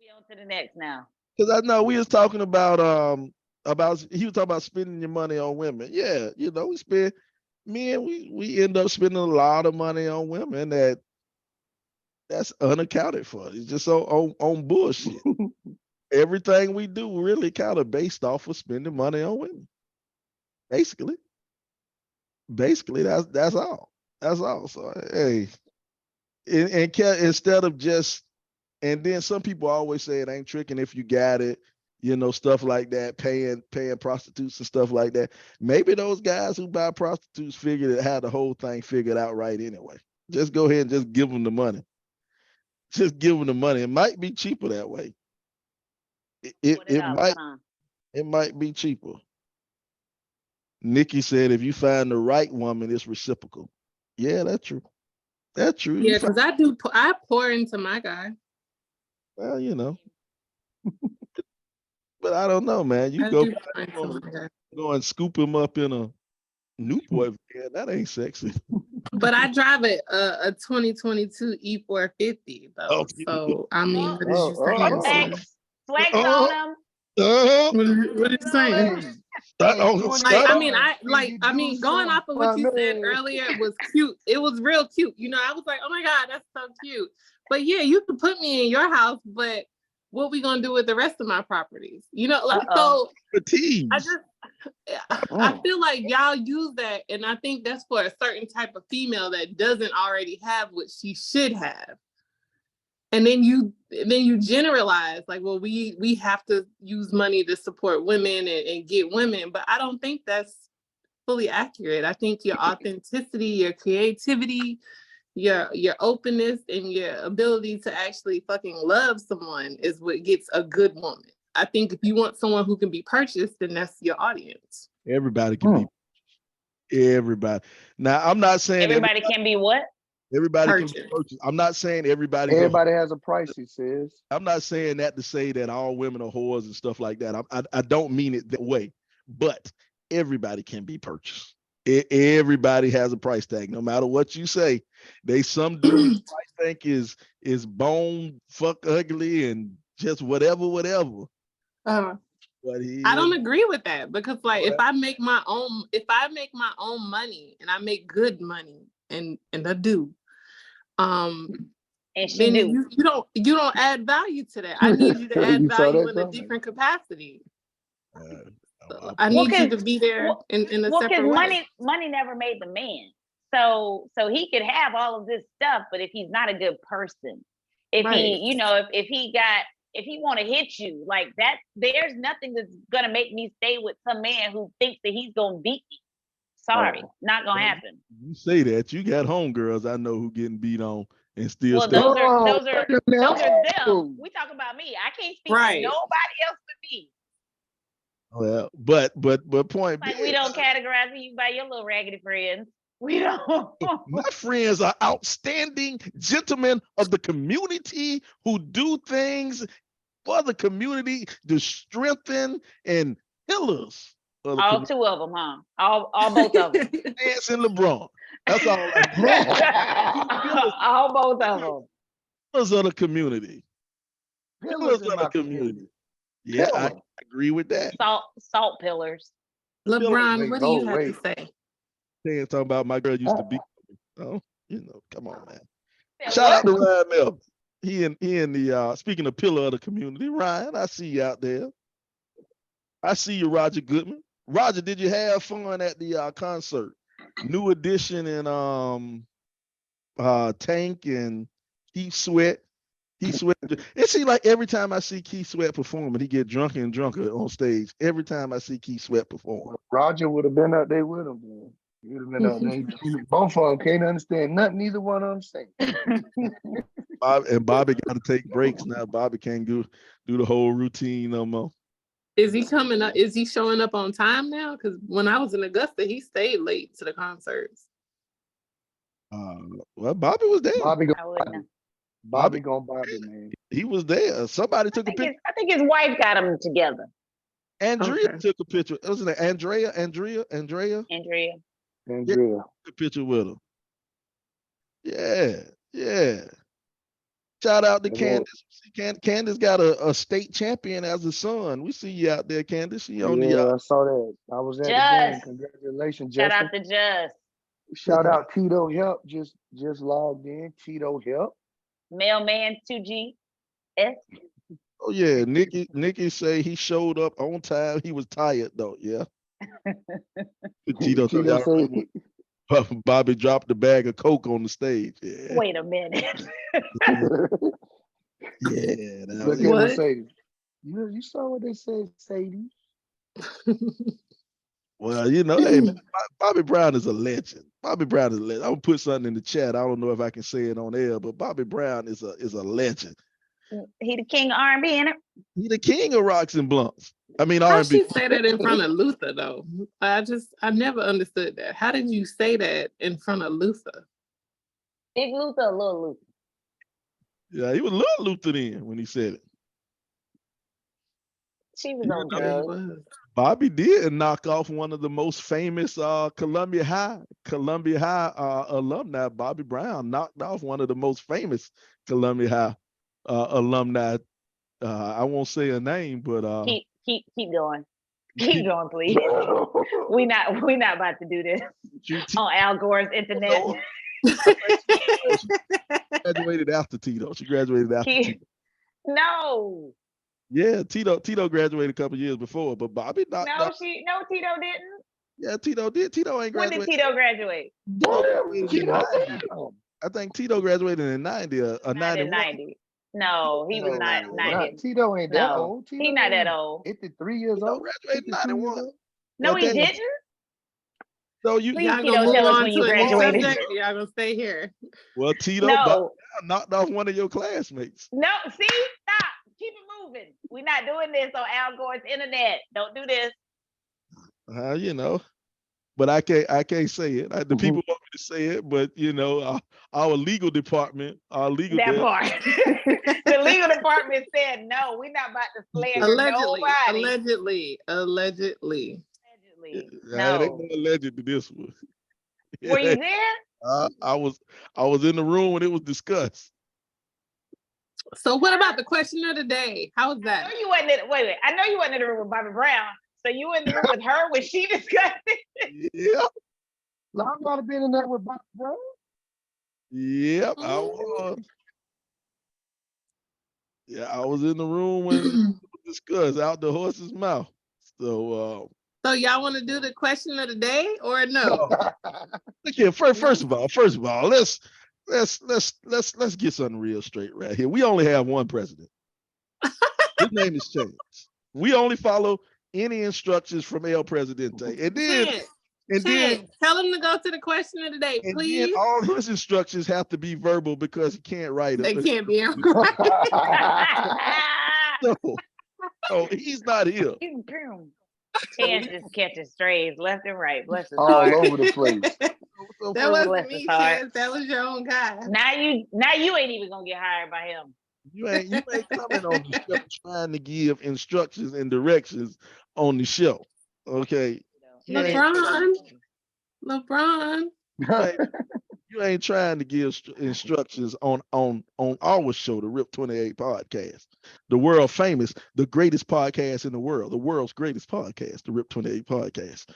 [SPEAKER 5] We on to the next now.
[SPEAKER 2] Because I know we was talking about he was talking about spending your money on women. Yeah, we spend we end up spending a lot of money on women that's unaccounted for. It's just on bullshit. Everything we do really kind of based off of spending money on women. Basically, that's all. That's all. So hey, and instead of just, and then some people always say it ain't tricking if you got it, stuff like that, paying prostitutes and stuff like that. Maybe those guys who buy prostitutes figured it had the whole thing figured out right anyway. Just go ahead and just give them the money. Just give them the money. It might be cheaper that way. It might be cheaper. Nikki said, if you find the right woman, it's reciprocal. Yeah, that's true. That's true.
[SPEAKER 1] Yeah, because I pour into my guy.
[SPEAKER 2] Well, but I don't know, man. You go and scoop him up in a Newport. Yeah, that ain't sexy.
[SPEAKER 1] But I drive a 2022 E450 though. So I mean, what is you saying?
[SPEAKER 5] Flex on them.
[SPEAKER 1] What are you saying? Going off of what you said earlier was cute. It was real cute. I was like, oh my God, that's so cute. But yeah, you could put me in your house, but what we gonna do with the rest of my properties? So I feel like y'all use that, and I think that's for a certain type of female that doesn't already have what she should have. And then you generalize like, well, we have to use money to support women and get women, but I don't think that's fully accurate. I think your authenticity, your creativity, your openness, and your ability to actually fucking love someone is what gets a good woman. I think if you want someone who can be purchased, then that's your audience.
[SPEAKER 2] Everybody can be purchased. Everybody. Now, I'm not saying
[SPEAKER 5] everybody can be what?
[SPEAKER 2] Everybody can be purchased. I'm not saying everybody
[SPEAKER 4] has a price, he says.
[SPEAKER 2] I'm not saying that to say that all women are whores and stuff like that. I don't mean it that way, but everybody can be purchased. Everybody has a price tag, no matter what you say. Some dudes I think is bone fuck ugly and just whatever. But
[SPEAKER 1] I don't agree with that, because like if I make my own money and I make good money, and I do,
[SPEAKER 5] and
[SPEAKER 1] then you don't add value to that. I need you to add value in a different capacity. I need you to be there in a separate way.
[SPEAKER 5] Money never made the man. So he could have all of this stuff, but if he's not a good person, if he want to hit you like that, there's nothing that's gonna make me stay with some man who thinks that he's gonna beat me. Sorry, not gonna happen.
[SPEAKER 2] You say that, you got homegirls I know who getting beat on and still.
[SPEAKER 5] Well, those are them. We talk about me. I can't speak to nobody else but me.
[SPEAKER 2] Well, but point
[SPEAKER 5] Like
[SPEAKER 2] being,
[SPEAKER 5] we don't categorize you by your little raggedy friends. We don't.
[SPEAKER 2] my friends are outstanding gentlemen of the community who do things for the community to strengthen and pillars of the
[SPEAKER 5] All
[SPEAKER 2] community.
[SPEAKER 5] two of them, huh? All both of them.
[SPEAKER 2] Lance and LeBron. That's all I know.
[SPEAKER 5] All both of them.
[SPEAKER 2] Pillars of the community. Pillars
[SPEAKER 4] in
[SPEAKER 2] of
[SPEAKER 4] my
[SPEAKER 2] the community. Yeah, I agree with that.
[SPEAKER 5] Salt pillars.
[SPEAKER 1] LeBron, what do you have to say?
[SPEAKER 2] Talking about my girl used to be. Oh, come on, man.
[SPEAKER 5] Yeah,
[SPEAKER 2] Shout out to Ryan Mel. He in the speaking of pillar of the community, Ryan. I see you out there. I see you, Roger Goodman. Roger, did you have fun at the concert? New Edition and Tank and Keith Sweat. Keith Sweat. It seems like every time I see Keith Sweat performing, he get drunker and drunker on stage. Every time I see Keith Sweat perform.
[SPEAKER 4] Roger would have been out there with him, man. He would have been out there. Both of them can't understand nothing neither one of them say.
[SPEAKER 2] Bobby got to take breaks now. Bobby can't do the whole routine no more.
[SPEAKER 1] Is he coming up? Is he showing up on time now? Because when I was in Augusta, he stayed late to the concerts.
[SPEAKER 2] Well, Bobby was there.
[SPEAKER 4] Bobby gonna Bobby, man.
[SPEAKER 2] He was there. Somebody took a picture.
[SPEAKER 5] I think his wife got them together.
[SPEAKER 2] Andrea took a picture. Wasn't it Andrea?
[SPEAKER 5] Andrea.
[SPEAKER 2] Took a picture with her. Yeah. Shout out to Candace. Candace got a state champion as a son. We see you out there, Candace. She on
[SPEAKER 4] I saw that. I was at the game. Congratulations, Justin.
[SPEAKER 5] Shout out to Just.
[SPEAKER 4] Shout out Tito Help. Just logged in. Tito Help.
[SPEAKER 5] Mailman 2G.
[SPEAKER 2] Oh yeah, Nikki say he showed up on time. He was tired though. Yeah. Tito say Bobby dropped the bag of Coke on the stage. Yeah.
[SPEAKER 5] Wait a minute.
[SPEAKER 2] Yeah.
[SPEAKER 4] Look at Mercedes. You saw what they said, Sadie.
[SPEAKER 2] Well, hey, man, Bobby Brown is a legend. Bobby Brown is a legend. I'm gonna put something in the chat. I don't know if I can say it on air, but Bobby Brown is a legend.
[SPEAKER 5] He the king of R&B, ain't it?
[SPEAKER 2] He the king of rocks and blunts. I mean,
[SPEAKER 1] How
[SPEAKER 2] R&B.
[SPEAKER 1] she say that in front of Luther though? I never understood that. How did you say that in front of Luther?
[SPEAKER 5] Big Luther or little Luther?
[SPEAKER 2] Yeah, he was little Luther then when he said it.
[SPEAKER 5] She was on drugs.
[SPEAKER 2] Bobby did knock off one of the most famous Columbia High alumni. Bobby Brown knocked off one of the most famous Columbia High alumni. I won't say a name, but
[SPEAKER 5] keep going. Keep going, please. we not about to do this on Al Gore's internet.
[SPEAKER 2] She graduated after Tito. Tito.
[SPEAKER 5] No.
[SPEAKER 2] Yeah, Tito graduated a couple years before, but Bobby not.
[SPEAKER 5] No, Tito didn't.
[SPEAKER 2] Yeah, Tito did. Tito ain't graduated.
[SPEAKER 5] When did Tito graduate?
[SPEAKER 2] I think Tito graduated in 90 or 91.
[SPEAKER 5] 90. No, he was not 90.
[SPEAKER 4] Tito ain't that old.
[SPEAKER 5] He's not that old.
[SPEAKER 4] 53 years old.
[SPEAKER 2] Graduated in 91.
[SPEAKER 5] No, he didn't.
[SPEAKER 2] So
[SPEAKER 5] Please, Tito, tell us when you graduated.
[SPEAKER 1] Y'all gonna stay here.
[SPEAKER 2] Well, Tito knocked off one of your classmates.
[SPEAKER 5] No, see, stop. Keep it moving. We're not doing this on Al Gore's internet. Don't do this.
[SPEAKER 2] But I can't say it. The people want me to say it, but our legal department,
[SPEAKER 5] part. The legal department said no. We're not about to slander nobody.
[SPEAKER 1] Allegedly.
[SPEAKER 5] No.
[SPEAKER 2] They more alleged to this one.
[SPEAKER 5] Were you there?
[SPEAKER 2] I was in the room when it was discussed.
[SPEAKER 1] So what about the question of the day? How was that?
[SPEAKER 5] I know you wasn't in the room with Bobby Brown. So you were in the room with her when she discussed it?
[SPEAKER 2] Yeah.
[SPEAKER 4] I'm about to be in there with Bobby Brown.
[SPEAKER 2] Yep, I was. Yeah, I was in the room when it was discussed out the horse's mouth. So
[SPEAKER 1] y'all want to do the question of the day or no?
[SPEAKER 2] Look here, first of all, let's get something real straight right here. We only have one president. His name is Chance. We only follow any instructions from El Presidente. And then
[SPEAKER 1] tell him to go to the question of the day, please.
[SPEAKER 2] And then all his instructions have to be verbal because he can't write them.
[SPEAKER 1] They can't be in
[SPEAKER 2] so he's not here.
[SPEAKER 5] Chance is catching strays left and right. Bless his
[SPEAKER 4] all
[SPEAKER 5] heart.
[SPEAKER 4] over the place.
[SPEAKER 1] That wasn't
[SPEAKER 5] Bless
[SPEAKER 1] me,
[SPEAKER 5] his heart.
[SPEAKER 1] Chance. That was your own guy.
[SPEAKER 5] Now you ain't even gonna get hired by him.
[SPEAKER 2] You ain't coming on the show trying to give instructions and directions on the show. Okay.
[SPEAKER 1] LeBron.
[SPEAKER 2] You ain't trying to give instructions on our show, the Rip 28 podcast, the world famous, the greatest podcast in the world's greatest podcast, the Rip 28 podcast.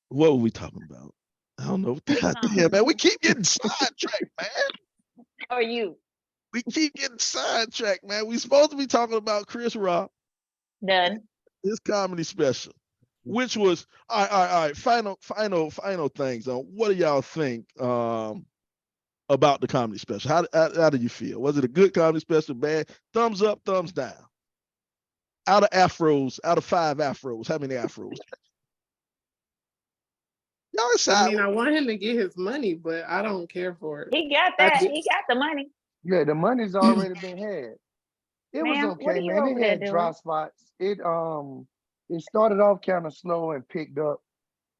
[SPEAKER 2] What were we talking about? I don't know. God damn, man, we keep getting sidetracked, man.
[SPEAKER 5] Or you?
[SPEAKER 2] We keep getting sidetracked, man. We supposed to be talking about Chris Rock.
[SPEAKER 5] Done.
[SPEAKER 2] His comedy special, which was all right. Final things. What do y'all think about the comedy special? How do you feel? Was it a good comedy special? Bad? Thumbs up, thumbs down. Out of 5 afros, how many afros? Y'all decide.
[SPEAKER 1] I mean, I want him to get his money, but I don't care for it.
[SPEAKER 5] He got that. He got the money.
[SPEAKER 4] Yeah, the money's already been had. It was okay, man. It had dry spots. It started off kind of slow and picked up,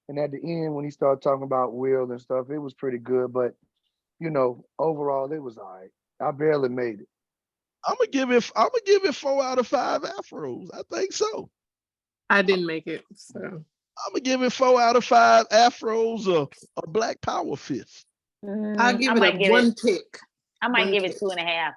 [SPEAKER 4] and at the end when he started talking about Will and stuff, it was pretty good. But overall, it was all right. I barely made it.
[SPEAKER 2] I'm gonna give it 4 out of 5 afros. I think so.
[SPEAKER 1] I didn't make it, so
[SPEAKER 2] I'm gonna give it 4 out of 5 afros or a Black Power fist.
[SPEAKER 1] I'll give it one tick.
[SPEAKER 5] I might give it 2.5,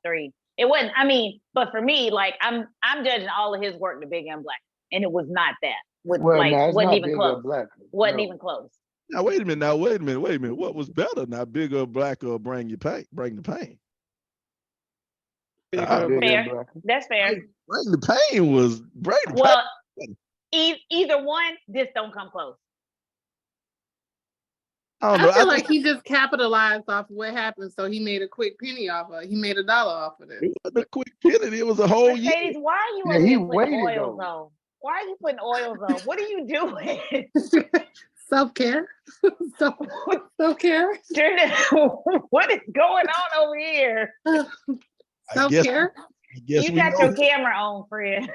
[SPEAKER 5] 3. It wasn't. I mean, but for me, like I'm judging all of his work to Big and Black, and it was not that. Wasn't even close. Wasn't even close.
[SPEAKER 2] Now wait a minute. What was better? Not Bigger, Blacker, Bring the Pain.
[SPEAKER 5] Fair. That's fair.
[SPEAKER 2] Bring the Pain was Pain.
[SPEAKER 5] Either one, this don't come close.
[SPEAKER 2] I don't know.
[SPEAKER 1] I feel like he just capitalized off of what happened, so he made a quick penny off of it. He made $1 off of it.
[SPEAKER 2] It wasn't a quick penny. It was a whole year.
[SPEAKER 5] Why are you putting oils on? Why are you putting oils on? What are you doing?
[SPEAKER 1] Self-care. Self-care.
[SPEAKER 5] What is going on over here?
[SPEAKER 1] Self-care.
[SPEAKER 5] You got your camera on, friend.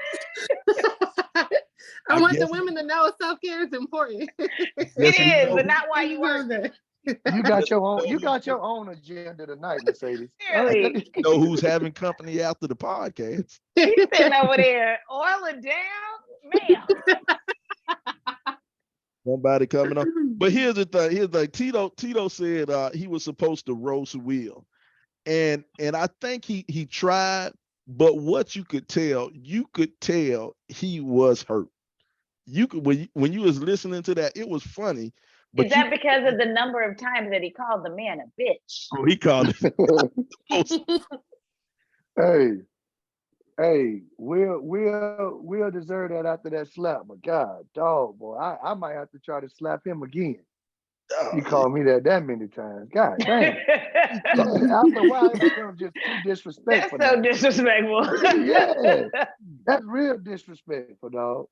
[SPEAKER 1] I want the women to know self-care is important.
[SPEAKER 5] It is, but not while you work.
[SPEAKER 4] You got your own agenda tonight, Mercedes.
[SPEAKER 5] Really?
[SPEAKER 2] You know who's having company after the podcast?
[SPEAKER 5] He's sitting over there, oiling down, man.
[SPEAKER 2] Somebody coming up. But here's the thing. Tito said he was supposed to roast Will. And I think he tried, but what you could tell he was hurt. You could when you was listening to that, it was funny. But
[SPEAKER 5] is that because of the number of times that he called the man a bitch?
[SPEAKER 2] Oh, he called it.
[SPEAKER 4] Hey, we'll deserve that after that slap. But God, dog, boy, I might have to try to slap him again. He called me that many times. God damn. After a while, it becomes just too disrespectful.
[SPEAKER 5] That's so disrespectful.
[SPEAKER 4] Yeah, that's real disrespectful, dog.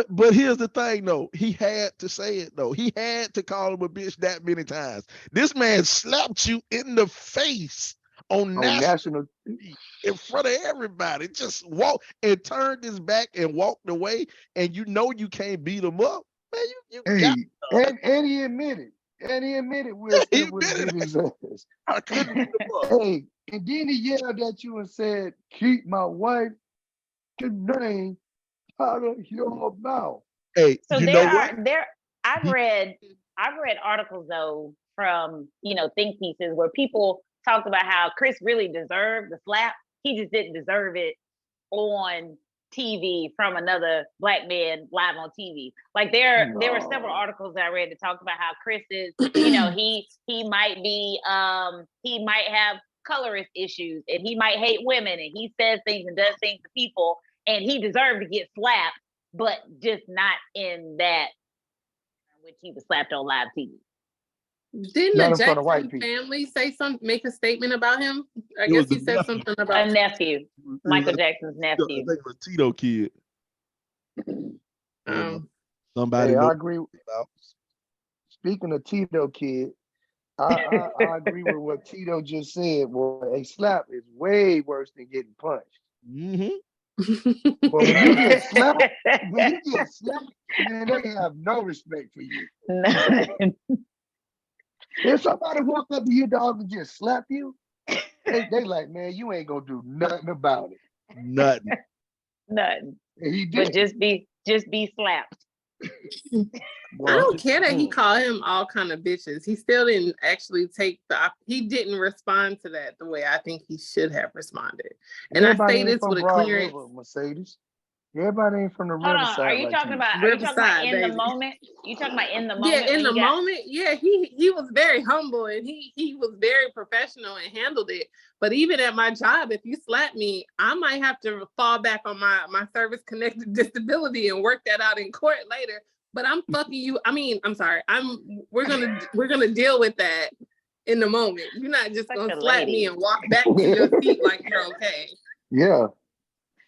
[SPEAKER 2] But here's the thing, though. He had to say it, though. He had to call him a bitch that many times. This man slapped you in the face on national TV in front of everybody. Just walked and turned his back and walked away, and you can't beat him up. Man, you got
[SPEAKER 4] and he admitted. Will Smith was beating his ass.
[SPEAKER 2] I couldn't beat him up.
[SPEAKER 4] Hey, and then he yelled at you and said, "Keep my wife's name out of your mouth."
[SPEAKER 2] Hey,
[SPEAKER 5] so
[SPEAKER 2] you know what?
[SPEAKER 5] I've read articles though from think pieces where people talked about how Chris really deserved the slap. He just didn't deserve it on TV from another black man live on TV. Like there were several articles that I read to talk about how Chris is, he might be he might have colorist issues and he might hate women and he says things and does things to people and he deserved to get slapped, but just not in that in which he was slapped on live TV.
[SPEAKER 1] Didn't the Jackson family make a statement about him? I guess he said something about
[SPEAKER 5] a nephew, Michael Jackson's nephew.
[SPEAKER 2] I think it was Tito kid. Somebody.
[SPEAKER 4] Hey, I agree. Speaking of Tito kid, I agree with what Tito just said. Boy, a slap is way worse than getting punched.
[SPEAKER 2] Mm-hmm.
[SPEAKER 4] But when you get slapped, man, they have no respect for you. If somebody walk up to your dog and just slap you, they like, man, you ain't gonna do nothing about it.
[SPEAKER 2] Nothing.
[SPEAKER 5] Nothing.
[SPEAKER 4] And he did.
[SPEAKER 5] But just be slapped.
[SPEAKER 1] I don't care that he called him all kind of bitches. He still didn't actually he didn't respond to that the way I think he should have responded. And
[SPEAKER 4] everybody
[SPEAKER 1] I say this with a clear
[SPEAKER 4] Mercedes. Everybody ain't from the
[SPEAKER 5] Hold
[SPEAKER 4] riverside.
[SPEAKER 5] on. Are you talking about in the moment? You talking about in the moment?
[SPEAKER 1] Yeah, in the moment. Yeah, he was very humble and he was very professional and handled it. But even at my job, if you slap me, I might have to fall back on my service connected disability and work that out in court later. But I'm fucking you. I mean, I'm sorry. We're gonna deal with that in the moment. You're not just gonna slap me and walk back to your seat like you're okay.
[SPEAKER 4] Yeah.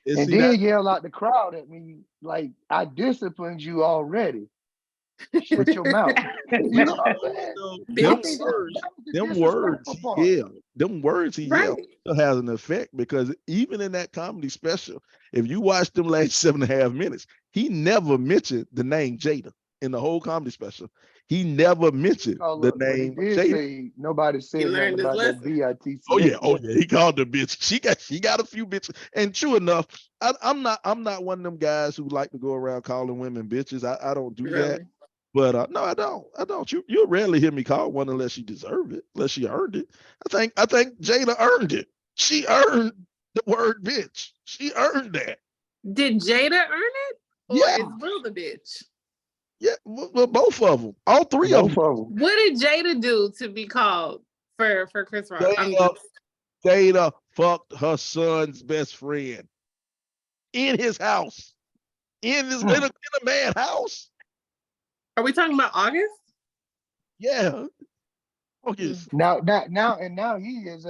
[SPEAKER 2] And
[SPEAKER 4] then yell out the crowd at me like I disciplined you already. Shut your mouth. You know what I'm saying?
[SPEAKER 2] Them words he yelled still has an effect, because even in that comedy special, if you watch them last 7.5 minutes, he never mentioned the name Jada in the whole comedy special. He never mentioned the name Jada.
[SPEAKER 4] Nobody said nothing about that BITC.
[SPEAKER 2] Oh yeah. He called her bitch. She got a few bitches. And true enough, I'm not one of them guys who like to go around calling women bitches. I don't do that. But no, I don't. You'll rarely hear me call one unless she deserved it, unless she earned it. I think Jada earned it. She earned the word bitch. She earned that.
[SPEAKER 1] Did Jada earn it? Or is Will the bitch?
[SPEAKER 2] Yeah, well, both of them. All three of them.
[SPEAKER 1] What did Jada do to be called for Chris Rock?
[SPEAKER 2] Jada fucked her son's best friend in his house. In a man's house.
[SPEAKER 1] Are we talking about August?
[SPEAKER 2] Yeah. August.
[SPEAKER 4] Now he is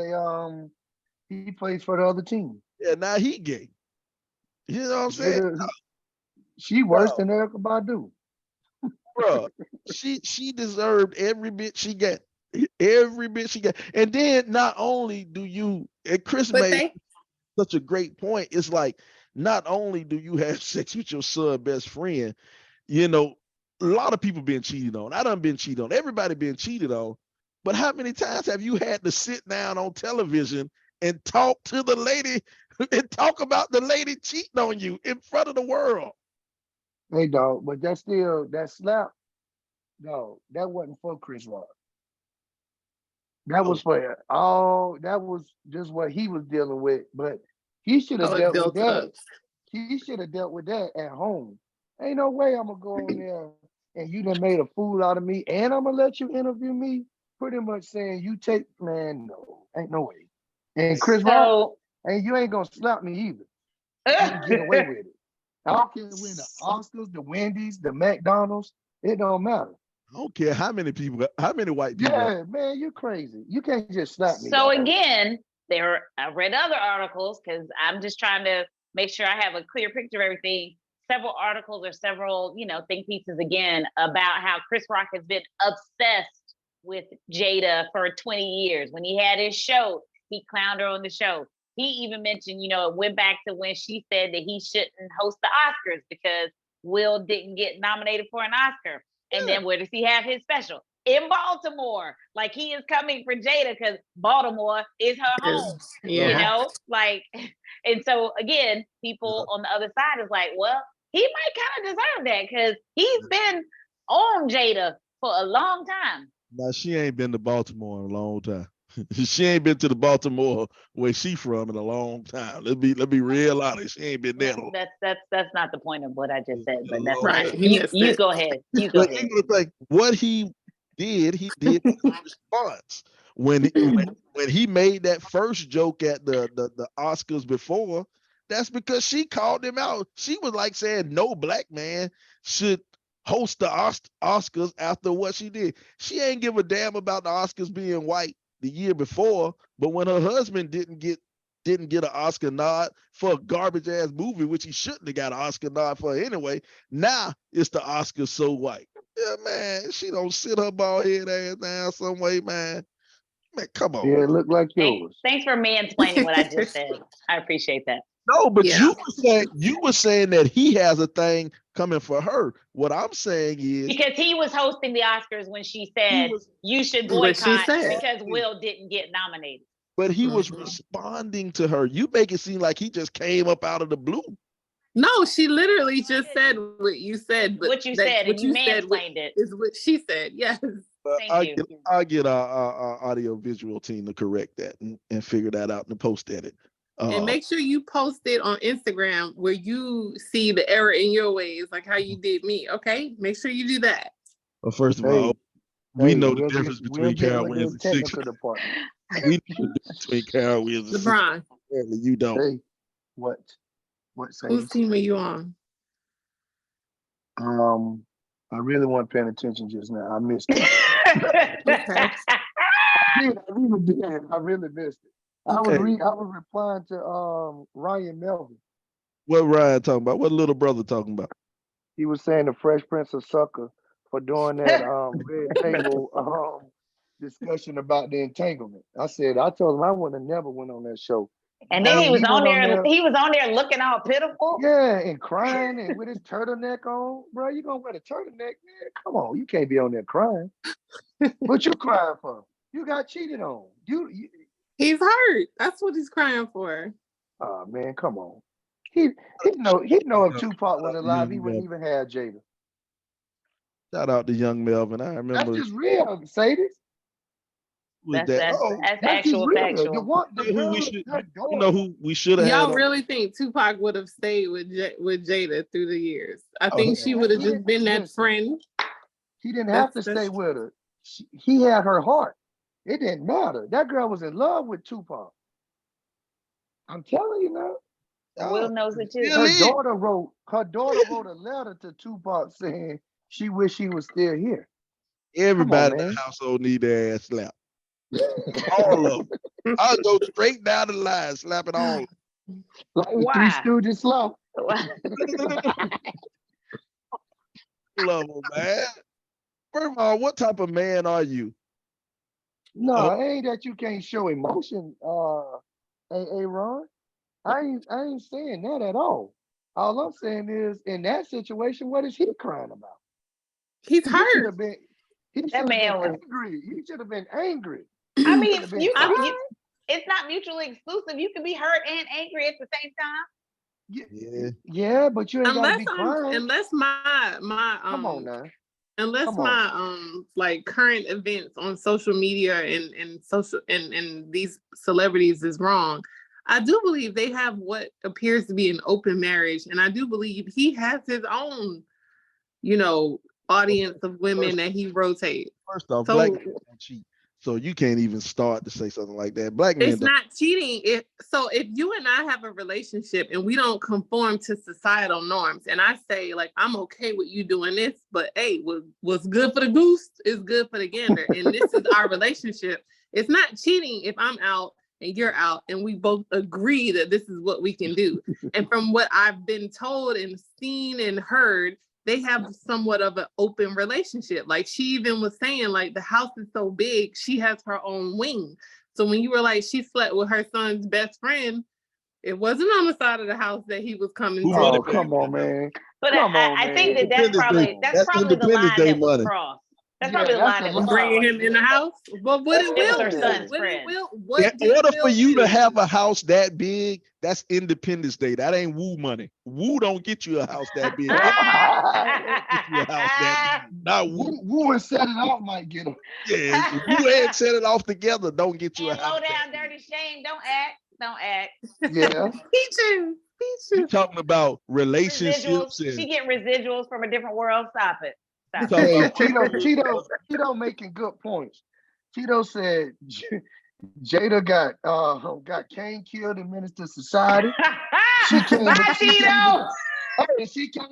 [SPEAKER 4] he plays for the other team.
[SPEAKER 2] Yeah, now he gay. You know what I'm saying?
[SPEAKER 4] She worse than Erykah Badu.
[SPEAKER 2] Bro, she deserved every bit she got. Every bit she got. And then not only do you, and Chris made such a great point, it's like, not only do you have sex with your son's best friend, you know, a lot of people being cheated on. I done been cheated on. Everybody been cheated on. But how many times have you had to sit down on television and talk to the lady and talk about the lady cheating on you in front of the world?
[SPEAKER 4] Hey, dog, but that slap, no, that wasn't for Chris Rock. That was that was just what he was dealing with. But he should have dealt with that. He should have dealt with that at home. Ain't no way I'm gonna go on there and you done made a fool out of me and I'm gonna let you interview me. Pretty much saying no, ain't no way. And Chris Rock, and you ain't gonna slap me either. You get away with it. I don't care win the Oscars, the Wendy's, the McDonald's. It don't matter.
[SPEAKER 2] I don't care how many white people.
[SPEAKER 4] Yeah, man, you're crazy. You can't just slap me.
[SPEAKER 5] So again, I read other articles because I'm just trying to make sure I have a clear picture of everything. Several articles or several, think pieces again about how Chris Rock has been obsessed with Jada for 20 years. When he had his show, he clowned her on the show. He even mentioned, it went back to when she said that he shouldn't host the Oscars because Will didn't get nominated for an Oscar. And then where does he have his special? In Baltimore. Like, he is coming for Jada because Baltimore is her home. And so again, people on the other side is like, well, he might kind of deserve that because he's been on Jada for a long time.
[SPEAKER 2] Now, she ain't been to Baltimore in a long time. She ain't been to the Baltimore where she from in a long time. Let's be real honest. She ain't been there.
[SPEAKER 5] That's not the point of what I just said, but that's
[SPEAKER 1] right.
[SPEAKER 5] You go ahead. You go ahead.
[SPEAKER 2] Like what he did in response. When he made that first joke at the Oscars before, that's because she called him out. She was like saying no black man should host the Oscars after what she did. She ain't give a damn about the Oscars being white the year before, but when her husband didn't get an Oscar nod for a garbage ass movie, which he shouldn't have got an Oscar nod for anyway, now it's the Oscar so white. Yeah, man, she don't sit her bald head ass down some way, man. Man, come on.
[SPEAKER 4] Yeah, it looked like yours.
[SPEAKER 5] Thanks for mansplaining what I just said. I appreciate that.
[SPEAKER 2] No, but you were saying that he has a thing coming for her. What I'm saying is
[SPEAKER 5] because he was hosting the Oscars when she said you should boycott because Will didn't get nominated.
[SPEAKER 2] But he was responding to her. You make it seem like he just came up out of the blue.
[SPEAKER 1] No, she literally just said what you said. But
[SPEAKER 5] what you said, and you mansplained it.
[SPEAKER 1] Is what she said. Yes.
[SPEAKER 2] I'll get our audio visual team to correct that and figure that out and post edit.
[SPEAKER 1] And make sure you post it on Instagram where you see the error in your ways, like how you did me. Okay, make sure you do that.
[SPEAKER 2] Well, first of all, we know the difference between Carol Williams and technical department. We know the difference between Carol Williams and
[SPEAKER 1] LeBron.
[SPEAKER 2] Apparently, you don't.
[SPEAKER 4] Hey, what?
[SPEAKER 1] Whose team are you on?
[SPEAKER 4] I really wasn't paying attention just now. I missed it.
[SPEAKER 1] Okay.
[SPEAKER 4] I really missed it. Okay. I was replying to Ryan Melvin.
[SPEAKER 2] What Ryan talking about? What little brother talking about?
[SPEAKER 4] He was saying the Fresh Prince of Sucker for doing that red table discussion about the entanglement. I told him I would have never went on that show.
[SPEAKER 5] And then he was on there. He was on there looking all pitiful.
[SPEAKER 4] Yeah, and crying and with his turtleneck on. Bro, you gonna wear the turtleneck, man? Come on, you can't be on there crying. What you crying for? You got cheated on.
[SPEAKER 1] He's hurt. That's what he's crying for.
[SPEAKER 4] Oh man, come on. He know if Tupac was alive, he wouldn't even have Jada.
[SPEAKER 2] Shout out to young Melvin. I remember.
[SPEAKER 4] That's just real, Sadie.
[SPEAKER 5] That's actual factual.
[SPEAKER 2] You know who we should have.
[SPEAKER 1] Y'all really think Tupac would have stayed with Jada through the years? I think she would have just been that friend.
[SPEAKER 4] He didn't have to stay with her. He had her heart. It didn't matter. That girl was in love with Tupac. I'm telling you now.
[SPEAKER 5] Will knows it too.
[SPEAKER 4] Her daughter wrote a letter to Tupac saying she wished she was still here.
[SPEAKER 2] Everybody in the household need their ass slapped. All of them. I'll go straight down the line, slapping all.
[SPEAKER 4] Like Three Stooges slow.
[SPEAKER 2] Love them, man. First of all, what type of man are you?
[SPEAKER 4] No, it ain't that you can't show emotion, Ron. I ain't saying that at all. All I'm saying is, in that situation, what is he crying about?
[SPEAKER 1] He's hurt. He should have
[SPEAKER 4] been angry. He should have been angry.
[SPEAKER 5] I mean, it's not mutually exclusive. You can be hurt and angry at the same time.
[SPEAKER 4] Yeah, but you ain't gotta be crying.
[SPEAKER 1] Unless my
[SPEAKER 4] come on now.
[SPEAKER 1] Unless my like current events on social media and these celebrities is wrong, I do believe they have what appears to be an open marriage, and I do believe he has his own, audience of women that he rotates.
[SPEAKER 2] First off, black men don't cheat, so you can't even start to say something like that. Black men,
[SPEAKER 1] it's not cheating. If you and I have a relationship and we don't conform to societal norms, and I say like I'm okay with you doing this, but hey, what's good for the goose is good for the gander, and this is our relationship. It's not cheating if I'm out and you're out, and we both agree that this is what we can do. And from what I've been told and seen and heard, they have somewhat of an open relationship. Like she even was saying, like the house is so big, she has her own wing. So when you were like, she slept with her son's best friend, it wasn't on the side of the house that he was coming to.
[SPEAKER 4] Oh, come on, man.
[SPEAKER 5] But I think that's probably the line that was crossed. That's probably the line that was
[SPEAKER 1] bringing him in the house. But what it will
[SPEAKER 5] her son's friend.
[SPEAKER 2] In order for you to have a house that big, that's Independence Day. That ain't woo money. Woo don't get you a house that big. Get you a house that big. Not woo.
[SPEAKER 4] Woo and set it off might get him.
[SPEAKER 2] Yeah, woo and set it off together don't get you a house.
[SPEAKER 5] Low down, dirty shame. Don't act.
[SPEAKER 4] Yeah.
[SPEAKER 1] Teaching.
[SPEAKER 2] You talking about relationships?
[SPEAKER 5] She getting residuals from a different world. Stop it.
[SPEAKER 4] Hey, Tito making good points. Tito said Jada got Kane killed in Minister Society. She came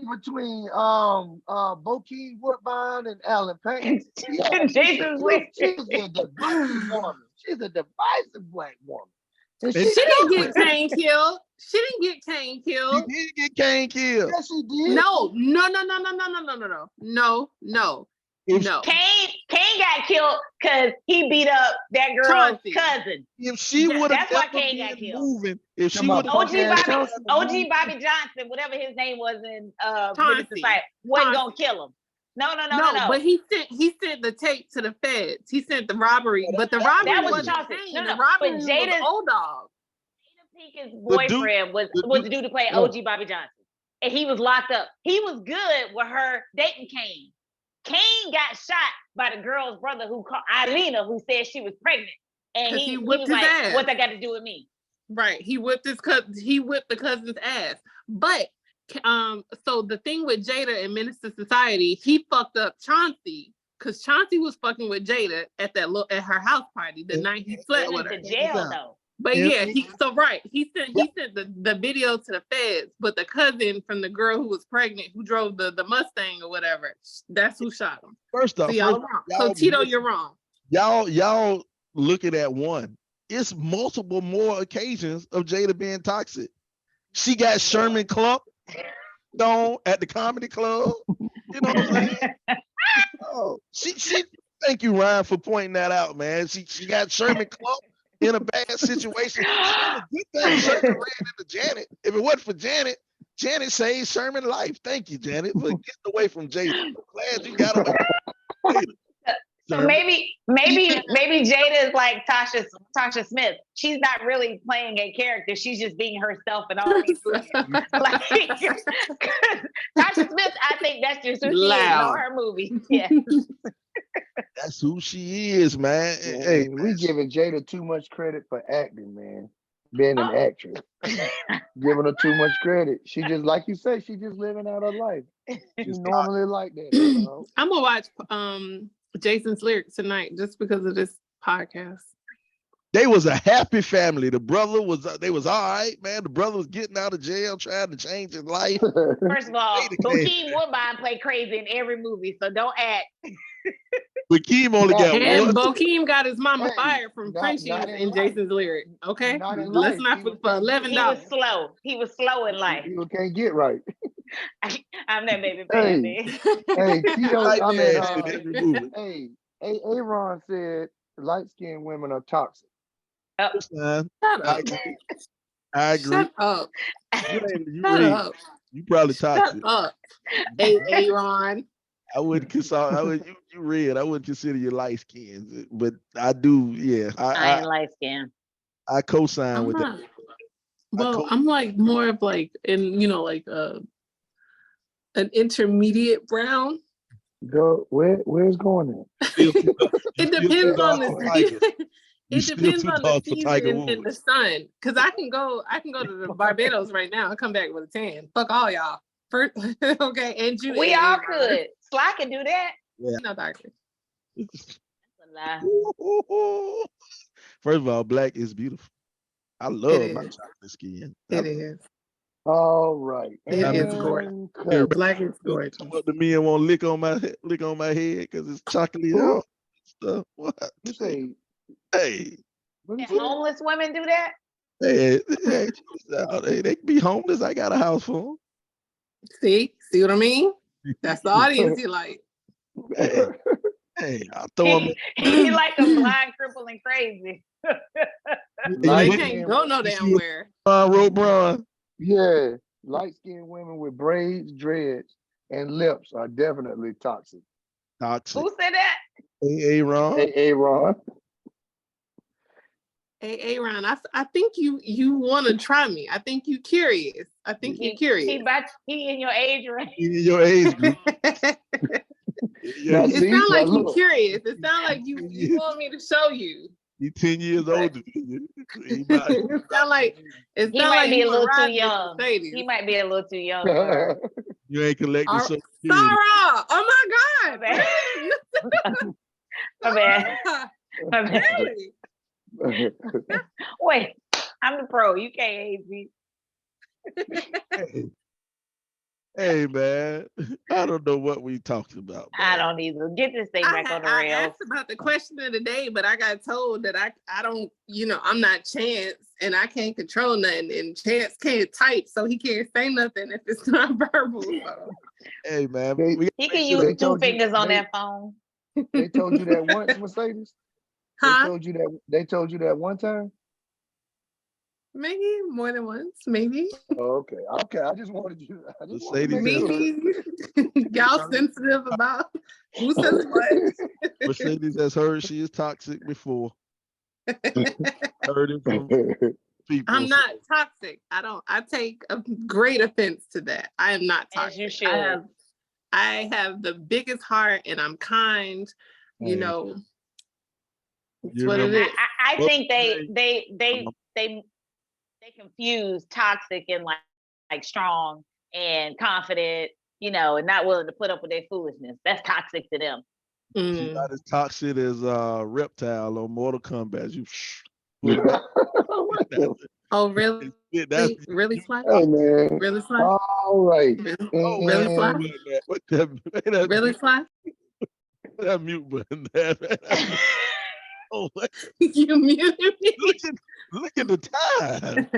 [SPEAKER 4] between Bokeem Woodbine and Alan Payne. She's a divisive woman. She's a divisive black woman.
[SPEAKER 1] She didn't get Kane killed. She didn't get Kane killed.
[SPEAKER 2] She did get Kane killed.
[SPEAKER 4] Yes, she did.
[SPEAKER 1] No. No.
[SPEAKER 5] Kane got killed because he beat up that girl's
[SPEAKER 1] Chauncey.
[SPEAKER 5] cousin.
[SPEAKER 2] If she would have
[SPEAKER 5] That's why
[SPEAKER 2] never
[SPEAKER 5] Kane got
[SPEAKER 2] been
[SPEAKER 5] killed.
[SPEAKER 2] moving, if she
[SPEAKER 4] Come on,
[SPEAKER 2] would have
[SPEAKER 5] OG Bobby Johnson, whatever his name was in Menace to Society, wasn't gonna kill him. No.
[SPEAKER 1] But he sent the tape to the feds. He sent the robbery, but the robbery
[SPEAKER 5] That was
[SPEAKER 1] wasn't
[SPEAKER 5] Chauncey.
[SPEAKER 1] Kane. The robbery was Old Dog.
[SPEAKER 5] Jada Pinkett's boyfriend was due to play OG Bobby Johnson, and he was locked up. He was good with her dating Kane. Kane got shot by the girl's brother who called Eilena, who said she was pregnant, and he was like,
[SPEAKER 1] ass.
[SPEAKER 5] "What's that got to do with me?"
[SPEAKER 1] Right. He whipped the cousin's ass. But so the thing with Jada and Menace to Society, he fucked up Chauncey because Chauncey was fucking with Jada at her house party the night he slept with her.
[SPEAKER 5] To jail though.
[SPEAKER 1] But yeah, he sent the video to the feds, but the cousin from the girl who was pregnant, who drove the Mustang or whatever, that's who shot him.
[SPEAKER 2] First off,
[SPEAKER 1] y'all wrong. So Tito, you're wrong.
[SPEAKER 2] Y'all looking at one. It's multiple more occasions of Jada being toxic. She got Sherman Clump on at the comedy club. You know what I'm saying? Oh, she thank you, Ryan, for pointing that out, man. She got Sherman Clump in a bad situation. Good thing Sherman ran into Janet. If it wasn't for Janet saved Sherman's life. Thank you, Janet, for getting away from Jada. I'm glad you got away from Jada.
[SPEAKER 5] So maybe Jada is like Tasha Smith. She's not really playing a character. She's just being herself in all these movies. Like Tasha Smith, I think that's just who she is in all her movies. Yeah.
[SPEAKER 2] That's who she is, man.
[SPEAKER 4] Yeah,
[SPEAKER 2] hey,
[SPEAKER 4] we giving Jada too much credit for acting, man. Being an actress. Giving her too much credit. She just, like you say, she just living out her life. She's normally like that. You know?
[SPEAKER 1] I'm gonna watch Jason's Lyrics tonight just because of this podcast.
[SPEAKER 2] They was a happy family. The brother they was all right, man. The brother was getting out of jail, trying to change his life.
[SPEAKER 5] First of all, Bokeem Woodbine play crazy in every movie, so don't act.
[SPEAKER 2] Bokeem only got
[SPEAKER 1] and
[SPEAKER 2] one.
[SPEAKER 1] Bokeem got his mama fired from Frenchie in Jason's Lyrics. Okay, let's not for $11.
[SPEAKER 5] He was slow in life.
[SPEAKER 4] People can't get right.
[SPEAKER 5] I'm that baby baby.
[SPEAKER 4] Hey, Tito,
[SPEAKER 2] hey,
[SPEAKER 4] Aaron said light-skinned women are toxic.
[SPEAKER 1] Shut up.
[SPEAKER 2] I agree.
[SPEAKER 1] Shut up.
[SPEAKER 2] You probably toxic.
[SPEAKER 1] Shut up. Aaron.
[SPEAKER 2] I wouldn't consider you red. I wouldn't consider you light skinned, but I do. Yeah,
[SPEAKER 5] I ain't light skinned.
[SPEAKER 2] I co-sign with that.
[SPEAKER 1] Well, I'm like more of like like an intermediate brown.
[SPEAKER 4] Go where's going at?
[SPEAKER 1] It depends on the it depends on the season and the sun. Because I can go to the Barbados right now and come back with a tan. Fuck all y'all. First, okay, and you.
[SPEAKER 5] We all could. Sly can do that.
[SPEAKER 2] Yeah.
[SPEAKER 1] No, doctor.
[SPEAKER 5] That's a lie.
[SPEAKER 2] First of all, black is beautiful. I love my chocolate skin.
[SPEAKER 1] It is.
[SPEAKER 4] All right.
[SPEAKER 1] It is gorgeous. Black is gorgeous.
[SPEAKER 2] What the men want to lick on my head because it's chocolate stuff. What
[SPEAKER 4] you say?
[SPEAKER 2] Hey.
[SPEAKER 5] Homeless women do that?
[SPEAKER 2] Hey, they can be homeless. I got a house for them.
[SPEAKER 1] See what I mean? That's the audience you like.
[SPEAKER 2] Hey, I'll throw them.
[SPEAKER 5] He like a blind, crippled, and crazy.
[SPEAKER 1] They can't go no damn where.
[SPEAKER 2] Bron.
[SPEAKER 4] Yeah, light-skinned women with braids, dreads, and lips are definitely toxic.
[SPEAKER 2] Toxic.
[SPEAKER 5] Who said that?
[SPEAKER 2] Aaron.
[SPEAKER 4] Aaron.
[SPEAKER 1] Hey, Aaron, I think you want to try me. I think you're curious.
[SPEAKER 5] He in your age range.
[SPEAKER 2] In your age group.
[SPEAKER 1] It sounds like you're curious. It sounds like you want me to show you.
[SPEAKER 2] He's 10 years older.
[SPEAKER 1] It sounds like
[SPEAKER 5] he might be a little too young. He might be a little too young.
[SPEAKER 2] You ain't collecting so.
[SPEAKER 1] Sarah! Oh my God!
[SPEAKER 5] My bad.
[SPEAKER 1] Really?
[SPEAKER 5] Wait, I'm the pro. You can't hate me.
[SPEAKER 2] Hey, man, I don't know what we talking about. Man.
[SPEAKER 5] I don't either. Get this thing back on the rails.
[SPEAKER 1] I asked about the question of the day, but I got told that I don't, I'm not Chance and I can't control nothing, and Chance can't type, so he can't say nothing if it's not verbal. So.
[SPEAKER 2] Hey man,
[SPEAKER 5] He can use 2 fingers on that phone.
[SPEAKER 4] They told you that once, Mercedes?
[SPEAKER 1] Huh?
[SPEAKER 4] They told you that one time?
[SPEAKER 1] Maybe more than once, maybe.
[SPEAKER 4] Oh, okay. I just wanted to
[SPEAKER 2] Mercedes
[SPEAKER 4] make sure.
[SPEAKER 1] Maybe y'all sensitive about who says what.
[SPEAKER 2] Mercedes has heard she is toxic before. Heard it from people.
[SPEAKER 1] I'm not toxic. I take a great offense to that. I am not toxic.
[SPEAKER 5] As you should.
[SPEAKER 1] I have the biggest heart and I'm kind, you know. It's what it is.
[SPEAKER 5] I think they confuse toxic and like strong and confident, and not willing to put up with their foolishness. That's toxic to them.
[SPEAKER 2] She's not as toxic as Reptile on Mortal Kombat.
[SPEAKER 1] Oh, really? Really, Fly?
[SPEAKER 4] Hey, man.
[SPEAKER 1] Really, Fly?
[SPEAKER 4] All right.
[SPEAKER 1] Really, Fly? Really, Fly?
[SPEAKER 2] That mute button there. Oh,
[SPEAKER 1] you muted me.
[SPEAKER 2] Look at the time.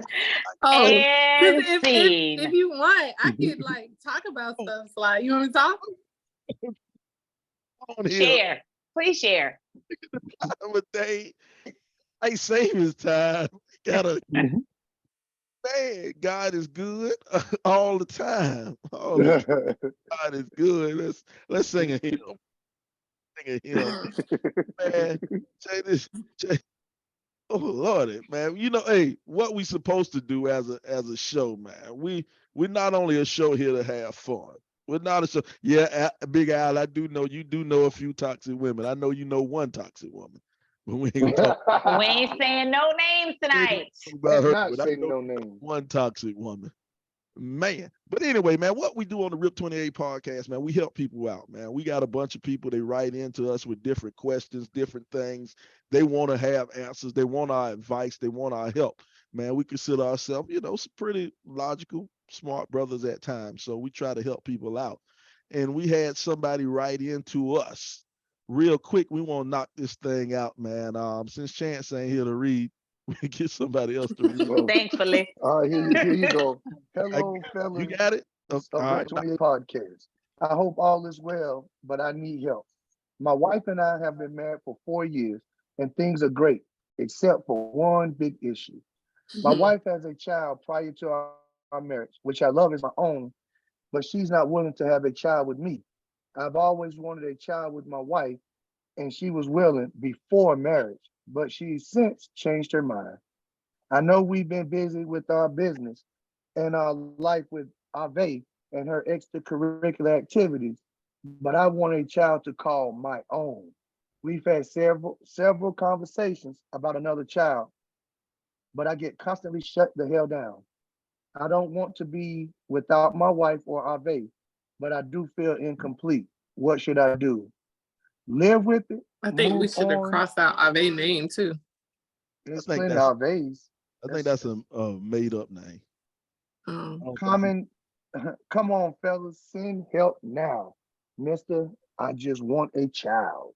[SPEAKER 1] Oh,
[SPEAKER 5] and
[SPEAKER 1] if you want, I could talk about stuff. Fly. You want me to talk?
[SPEAKER 5] Share. Please share.
[SPEAKER 2] Time of day. I save his time. Man, God is good all the time. God is good. Let's sing a hymn. Sing a hymn. Man, oh Lordy, man. Hey, what we supposed to do as a show, man. We're not only a show here to have fun. We're not a show. Yeah, Big Al, I do know you do know a few toxic women. I know you know one toxic woman. But we ain't gonna talk.
[SPEAKER 5] We ain't saying no names tonight.
[SPEAKER 2] About her,
[SPEAKER 4] not
[SPEAKER 2] but
[SPEAKER 4] saying no names.
[SPEAKER 2] One toxic woman. Man. But anyway, man, what we do on the RIP 28 podcast, man, we help people out, man. We got a bunch of people, they write into us with different questions, different things. They want to have answers. They want our advice. They want our help. Man, we consider ourselves, some pretty logical, smart brothers at times. So we try to help people out. And we had somebody write into us. Real quick, we want to knock this thing out, man. Since Chance ain't here to read, we get somebody else to read.
[SPEAKER 5] Thankfully.
[SPEAKER 4] Here you go. Hello, fellas.
[SPEAKER 2] You got it?
[SPEAKER 4] Of RIP 28 podcast. I hope all is well, but I need help. My wife and I have been married for 4 years, and things are great, except for one big issue. My wife has a child prior to our marriage, which I love as my own, but she's not willing to have a child with me. I've always wanted a child with my wife, and she was willing before marriage, but she's since changed her mind. I know we've been busy with our business and our life with Ave and her extracurricular activities, but I want a child to call my own. We've had several conversations about another child, but I get constantly shut the hell down. I don't want to be without my wife or Ave, but I do feel incomplete. What should I do? Live with it?
[SPEAKER 1] I think we should have crossed out Ave's name too.
[SPEAKER 4] There's plenty of Ave's.
[SPEAKER 2] I think that's a made up name.
[SPEAKER 4] Come on, fellas, send help now. Mister, I just want a child.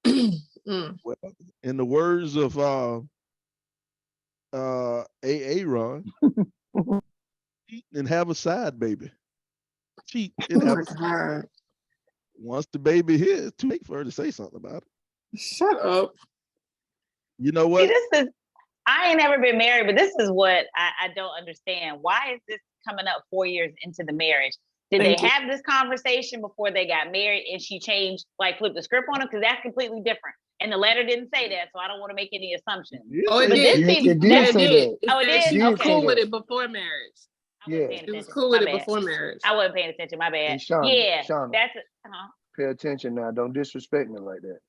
[SPEAKER 2] Well, in the words of Aaron, cheat and have a side baby. Cheat and have a side. Once the baby here, it's too late for her to say something about it.
[SPEAKER 1] Shut up.
[SPEAKER 2] You know what?
[SPEAKER 5] See, I ain't never been married, but this is what I don't understand. Why is this coming up 4 years into the marriage? Did they have this conversation before they got married and she changed, flipped the script on him? Because that's completely different. And the letter didn't say that, so I don't want to make any assumptions.
[SPEAKER 1] Oh, it did.
[SPEAKER 4] It did say that.
[SPEAKER 5] Oh, it did?
[SPEAKER 1] She was
[SPEAKER 5] Okay.
[SPEAKER 1] cool with it before marriage.
[SPEAKER 4] Yeah.
[SPEAKER 1] She was cool with it before marriage.
[SPEAKER 5] I wasn't paying attention. My bad.
[SPEAKER 4] Shauna,
[SPEAKER 5] That's
[SPEAKER 4] pay attention now. Don't disrespect me like that.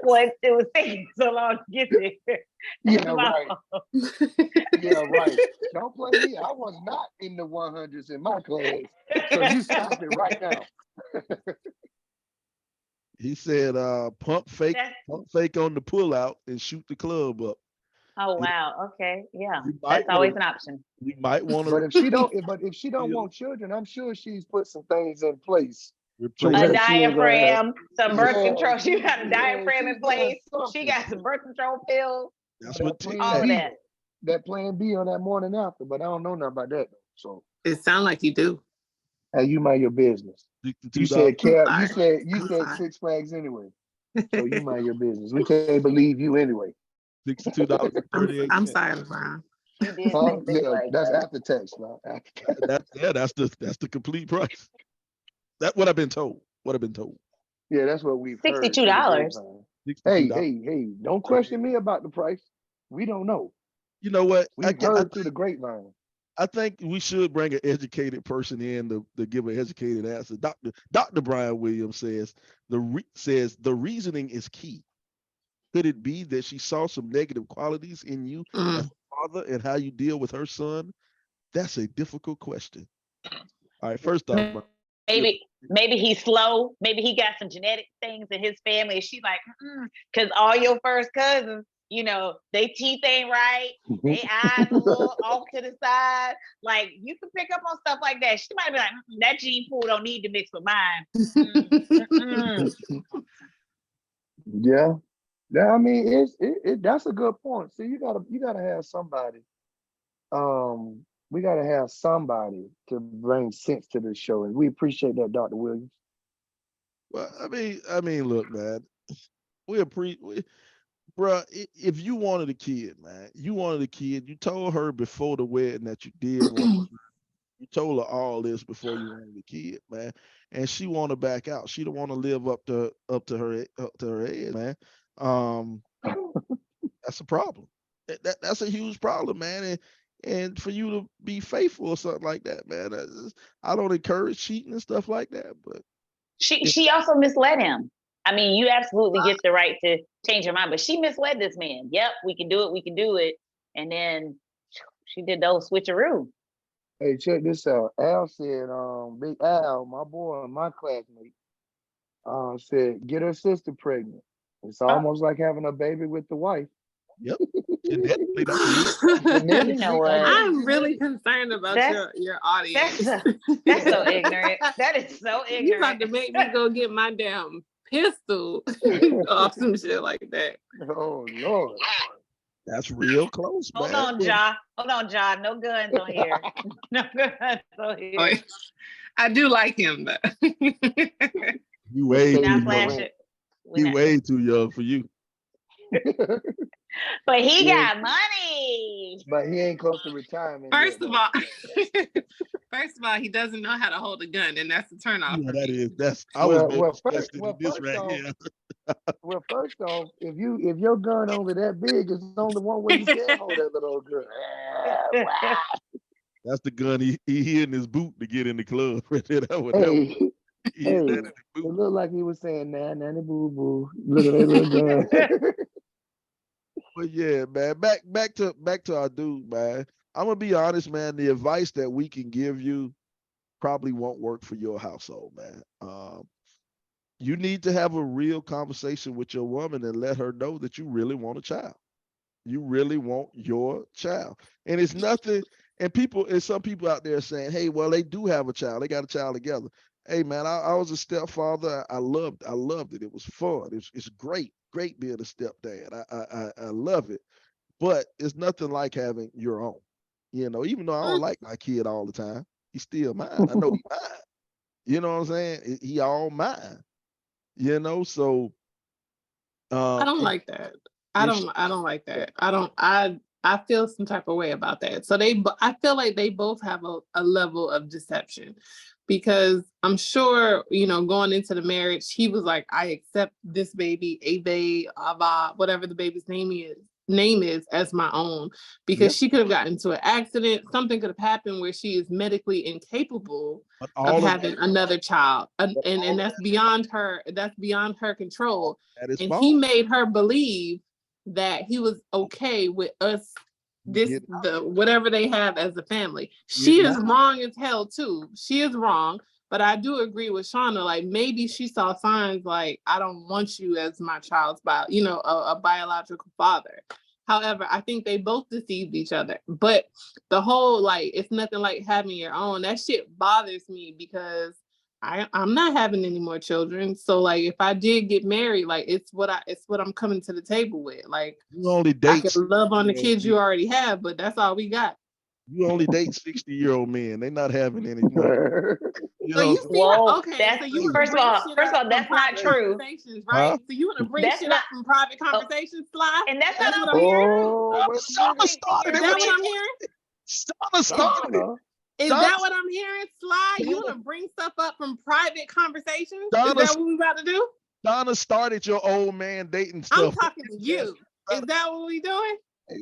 [SPEAKER 5] Well, it was taking so long to get there.
[SPEAKER 4] Yeah, right. Yeah, right. Don't play me. I was not in the 100s in my class. So you stop it right now.
[SPEAKER 2] He said, pump fake on the pull out and shoot the club up.
[SPEAKER 5] Oh wow. Okay. Yeah. That's always an option.
[SPEAKER 2] You might want to.
[SPEAKER 4] But if she don't want children, I'm sure she's put some things in place.
[SPEAKER 5] A diaphragm, some birth control. She got a diaphragm in place. She got some birth control pills.
[SPEAKER 2] That's what
[SPEAKER 5] all of that.
[SPEAKER 4] That plan B on that morning after, but I don't know nothing about that. So
[SPEAKER 1] it sounds like you do.
[SPEAKER 4] Hey, you mind your business. You said you said Six Flags anyway. So you mind your business. We can't believe you anyway.
[SPEAKER 2] $62.38.
[SPEAKER 1] I'm sorry, Brian.
[SPEAKER 5] You did say Six Flags.
[SPEAKER 4] That's after tax, man.
[SPEAKER 2] That's the complete price. That's what I've been told.
[SPEAKER 4] Yeah, that's what we've heard.
[SPEAKER 5] $62.
[SPEAKER 4] Hey, don't question me about the price. We don't know.
[SPEAKER 2] You know what?
[SPEAKER 4] We've heard through the grapevine.
[SPEAKER 2] I think we should bring an educated person in to give an educated answer. Dr. Brian Williams says the reasoning is key. Could it be that she saw some negative qualities in you as a father and how you deal with her son? That's a difficult question. All right, first off,
[SPEAKER 5] maybe he's slow. Maybe he got some genetic things in his family. She's like, because all your first cousins, you know, they teeth ain't right, they eyes a little off to the side. Like, you can pick up on stuff like that. She might be like, that gene pool don't need to mix with mine.
[SPEAKER 4] Yeah. Yeah, I mean, that's a good point. See, you gotta have somebody. We gotta have somebody to bring sense to the show, and we appreciate that, Dr. Williams.
[SPEAKER 2] Well, I mean, look, man, bruh, if you wanted a kid, man, you told her before the wedding that you did want. You told her all this before you wanted a kid, man, and she want to back out. She don't want to live up to her age, man. That's a problem. That's a huge problem, man. And for you to be faithful or something like that, man. I don't encourage cheating and stuff like that, but
[SPEAKER 5] she also misled him. I mean, you absolutely get the right to change your mind, but she misled this man. Yep, we can do it. And then she did those switcheroo.
[SPEAKER 4] Hey, check this out. Al said, Big Al, my boy and my classmate, said, get her sister pregnant. It's almost like having a baby with the wife.
[SPEAKER 2] Yep. Genetically,
[SPEAKER 5] You know what?
[SPEAKER 1] I'm really concerned about your audience.
[SPEAKER 5] That's so ignorant. That is so ignorant.
[SPEAKER 1] You about to make me go get my damn pistol off some shit like that.
[SPEAKER 4] Oh Lord.
[SPEAKER 2] That's real close, man.
[SPEAKER 5] Hold on, Ja. No guns on here. No guns on here.
[SPEAKER 1] Oh, I do like him, though.
[SPEAKER 2] You way too
[SPEAKER 5] young.
[SPEAKER 2] He way too young for you.
[SPEAKER 5] But he got money.
[SPEAKER 4] But he ain't close to retirement.
[SPEAKER 1] First of all, he doesn't know how to hold a gun, and that's the turnoff.
[SPEAKER 2] Yeah, that is.
[SPEAKER 4] Well, first off, if your gun only that big, it's only one way you can hold that little gun.
[SPEAKER 2] That's the gun he hid in his boot to get in the club.
[SPEAKER 4] It looked like he was saying, nanny boo boo. Look at that little gun.
[SPEAKER 2] But yeah, man, back to our dude, man. I'm gonna be honest, man. The advice that we can give you probably won't work for your household, man. You need to have a real conversation with your woman and let her know that you really want a child. You really want your child. And it's nothing, and some people out there saying, hey, well, they do have a child. They got a child together. Hey, man, I was a stepfather. I loved it. It was fun. It's great being a stepdad. I love it. But it's nothing like having your own. You know, even though I don't like my kid all the time, he's still mine. I know he's mine. You know what I'm saying? He all mine. You know, so
[SPEAKER 1] I don't like that. I don't like that. I feel some type of way about that. So I feel like they both have a level of deception, because I'm sure, going into the marriage, he was like, I accept this baby, Ave, Ava, whatever the baby's name is as my own, because she could have gotten into an accident. Something could have happened where she is medically incapable of having another child. And that's beyond her. That's beyond her control. And he made her believe that he was okay with us, whatever they have as a family. She is wrong as hell too. She is wrong. But I do agree with Shauna, like maybe she saw signs like, I don't want you as my child's a biological father. However, I think they both deceived each other. But the whole, like, it's nothing like having your own, that shit bothers me, because I'm not having any more children. So like, if I did get married, like it's what I'm coming to the table with. Like,
[SPEAKER 2] you only date.
[SPEAKER 1] I can love on the kids you already have, but that's all we got.
[SPEAKER 2] You only date 60-year-old men. They're not having any money. You
[SPEAKER 1] So
[SPEAKER 2] know,
[SPEAKER 1] you see,
[SPEAKER 5] Whoa,
[SPEAKER 1] okay, so you want to
[SPEAKER 5] first of
[SPEAKER 1] bring
[SPEAKER 5] all,
[SPEAKER 1] shit up from
[SPEAKER 5] that's not
[SPEAKER 1] private
[SPEAKER 5] true.
[SPEAKER 1] conversations, right?
[SPEAKER 2] Huh?
[SPEAKER 1] So you want to bring
[SPEAKER 5] That's
[SPEAKER 1] shit
[SPEAKER 5] not,
[SPEAKER 1] up from private conversations, Sly?
[SPEAKER 5] and that's
[SPEAKER 1] That's
[SPEAKER 5] not
[SPEAKER 1] what I'm hearing.
[SPEAKER 4] Oh, wait a
[SPEAKER 2] Shauna
[SPEAKER 4] minute.
[SPEAKER 2] started
[SPEAKER 1] Is
[SPEAKER 2] it.
[SPEAKER 1] that
[SPEAKER 2] What
[SPEAKER 1] what
[SPEAKER 2] you
[SPEAKER 1] I'm hearing?
[SPEAKER 2] Shauna started it.
[SPEAKER 4] Shauna.
[SPEAKER 1] Is
[SPEAKER 2] Shauna,
[SPEAKER 1] that what I'm hearing, Sly? You want
[SPEAKER 2] Shauna,
[SPEAKER 1] to bring stuff up from private conversations? Is
[SPEAKER 2] Shauna,
[SPEAKER 1] that what we about to do?
[SPEAKER 2] Shauna started your old man dating
[SPEAKER 1] I'm
[SPEAKER 2] stuff.
[SPEAKER 1] talking to you. Is that what we doing?
[SPEAKER 2] Hey,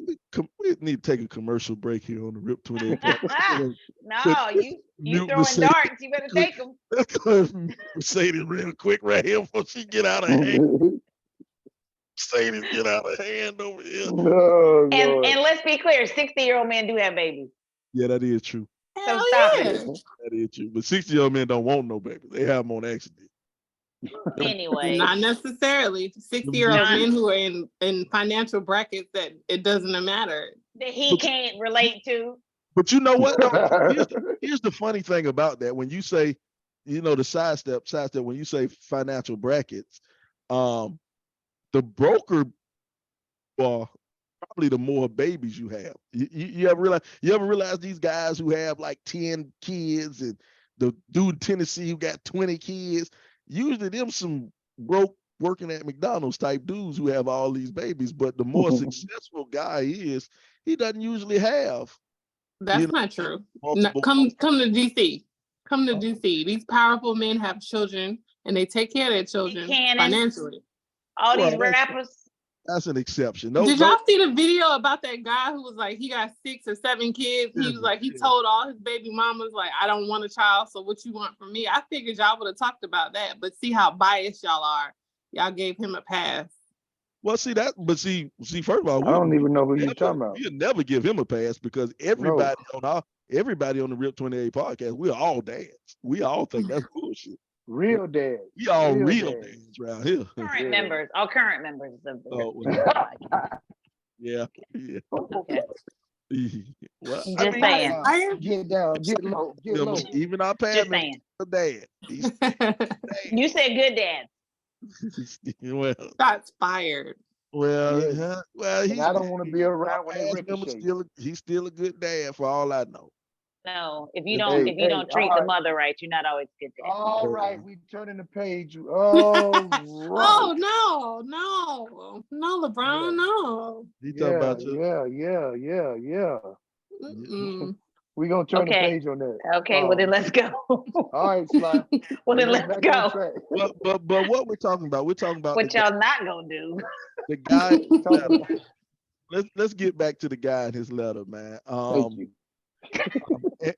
[SPEAKER 2] we need to take a commercial break here on the Rip 28 podcast.
[SPEAKER 5] no, you
[SPEAKER 2] Mute
[SPEAKER 5] throwing
[SPEAKER 2] Mercedes.
[SPEAKER 5] darts. You better take them.
[SPEAKER 2] Let's go ahead and Mercedes real quick right here before she get out of hand. Mercedes get out of hand over here.
[SPEAKER 4] No,
[SPEAKER 5] And
[SPEAKER 4] Lord.
[SPEAKER 5] let's be clear, 60-year-old men do have babies.
[SPEAKER 2] Yeah, that is true.
[SPEAKER 5] So
[SPEAKER 1] Hell
[SPEAKER 5] stop
[SPEAKER 1] yeah.
[SPEAKER 5] it.
[SPEAKER 2] That is true. But 60-year-old men don't want no baby. They have them on accident.
[SPEAKER 5] Anyway,
[SPEAKER 1] Not necessarily. 60-year-old
[SPEAKER 5] John,
[SPEAKER 1] men who are in financial brackets that it doesn't matter.
[SPEAKER 5] that he can't relate to.
[SPEAKER 2] But you know what? Here's the funny thing about that. When you say, the sidestep, when you say financial brackets, the broker, well, probably the more babies you have. You ever realize these guys who have like 10 kids and the dude in Tennessee who got 20 kids, usually them some broke working at McDonald's type dudes who have all these babies, but the more successful guy is, he doesn't usually have.
[SPEAKER 1] That's not true.
[SPEAKER 2] Multiple.
[SPEAKER 1] Come to DC. Come to DC. These powerful men have children and they take care of their children financially.
[SPEAKER 5] All these rappers.
[SPEAKER 2] That's an exception.
[SPEAKER 1] Did y'all see the video about that guy who was like, he got 6 or 7 kids? He was like, he told all his baby mamas, like, I don't want a child, so what you want from me? I figured y'all would have talked about that, but see how biased y'all are. Y'all gave him a pass.
[SPEAKER 2] Well, see, first of all,
[SPEAKER 4] I don't even know who you're talking about.
[SPEAKER 2] We'll never give him a pass because everybody on the Rip 28 podcast, we're all dads. We all think that's bullshit.
[SPEAKER 4] Real dads.
[SPEAKER 2] We all real dads around here.
[SPEAKER 5] Current members, all current members of the
[SPEAKER 2] yeah.
[SPEAKER 5] Okay.
[SPEAKER 2] Well,
[SPEAKER 5] Just saying.
[SPEAKER 4] Get down, get low, get low.
[SPEAKER 2] Even our parents, dad.
[SPEAKER 5] You said good dad.
[SPEAKER 2] Well,
[SPEAKER 1] that's fired.
[SPEAKER 2] Well,
[SPEAKER 4] yes. I don't want to be around when they ricochet.
[SPEAKER 2] He's still a good dad for all I know.
[SPEAKER 5] No, if you don't treat the mother right, you're not always a good dad.
[SPEAKER 4] All right, we turning the page. Oh, right.
[SPEAKER 1] Oh no, LeBron, no.
[SPEAKER 2] He talking about you.
[SPEAKER 4] Yeah. We're gonna turn the page on that.
[SPEAKER 5] Okay, well then let's go.
[SPEAKER 4] All right, Sly.
[SPEAKER 5] Well then let's go.
[SPEAKER 2] But what we're talking about
[SPEAKER 5] what y'all not gonna do.
[SPEAKER 2] The guy. Let's get back to the guy in his letter, man.
[SPEAKER 4] Thank you.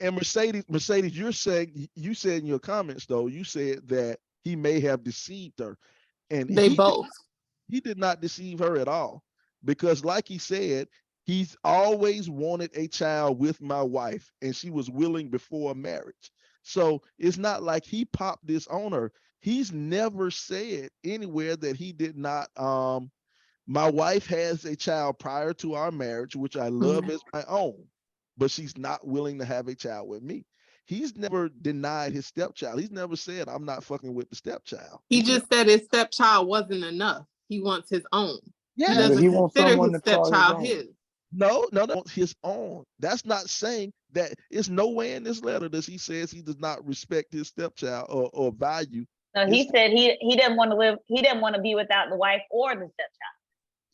[SPEAKER 2] And Mercedes, you said in your comments though, you said that he may have deceived her, and
[SPEAKER 1] they both.
[SPEAKER 2] He did not deceive her at all, because like he said, he's always wanted a child with my wife, and she was willing before marriage. So it's not like he popped this on her. He's never said anywhere that he did not. My wife has a child prior to our marriage, which I love as my own, but she's not willing to have a child with me. He's never denied his stepchild. He's never said, I'm not fucking with the stepchild.
[SPEAKER 1] He just said his stepchild wasn't enough. He wants his own.
[SPEAKER 2] Yeah.
[SPEAKER 1] He doesn't
[SPEAKER 4] he wants
[SPEAKER 1] consider
[SPEAKER 4] someone
[SPEAKER 1] his
[SPEAKER 4] to call
[SPEAKER 1] stepchild
[SPEAKER 4] his own.
[SPEAKER 1] his.
[SPEAKER 2] No, his own. That's not saying that. It's nowhere in this letter that he says he does not respect his stepchild or value.
[SPEAKER 5] No, he said he doesn't want to live. He doesn't want to be without the wife or the stepchild.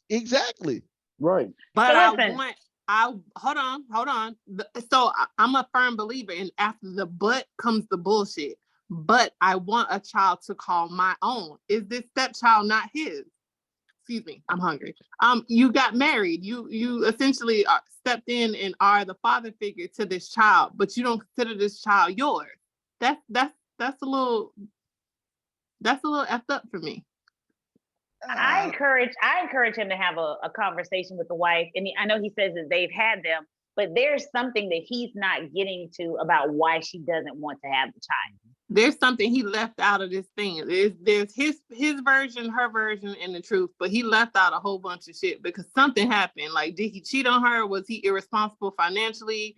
[SPEAKER 2] Exactly.
[SPEAKER 4] Right.
[SPEAKER 1] But
[SPEAKER 5] so
[SPEAKER 1] hold on. So I'm a firm believer, and after the but comes the bullshit. But I want a child to call my own. Is this stepchild not his? Excuse me, I'm hungry. You got married. You essentially stepped in and are the father figure to this child, but you don't consider this child yours. That's a little effed up for me.
[SPEAKER 5] I encourage him to have a conversation with the wife, and I know he says that they've had them, but there's something that he's not getting to about why she doesn't want to have the child.
[SPEAKER 1] There's something he left out of this thing. There's his version, her version, and the truth, but he left out a whole bunch of shit because something happened. Like, did he cheat on her? Was he irresponsible financially?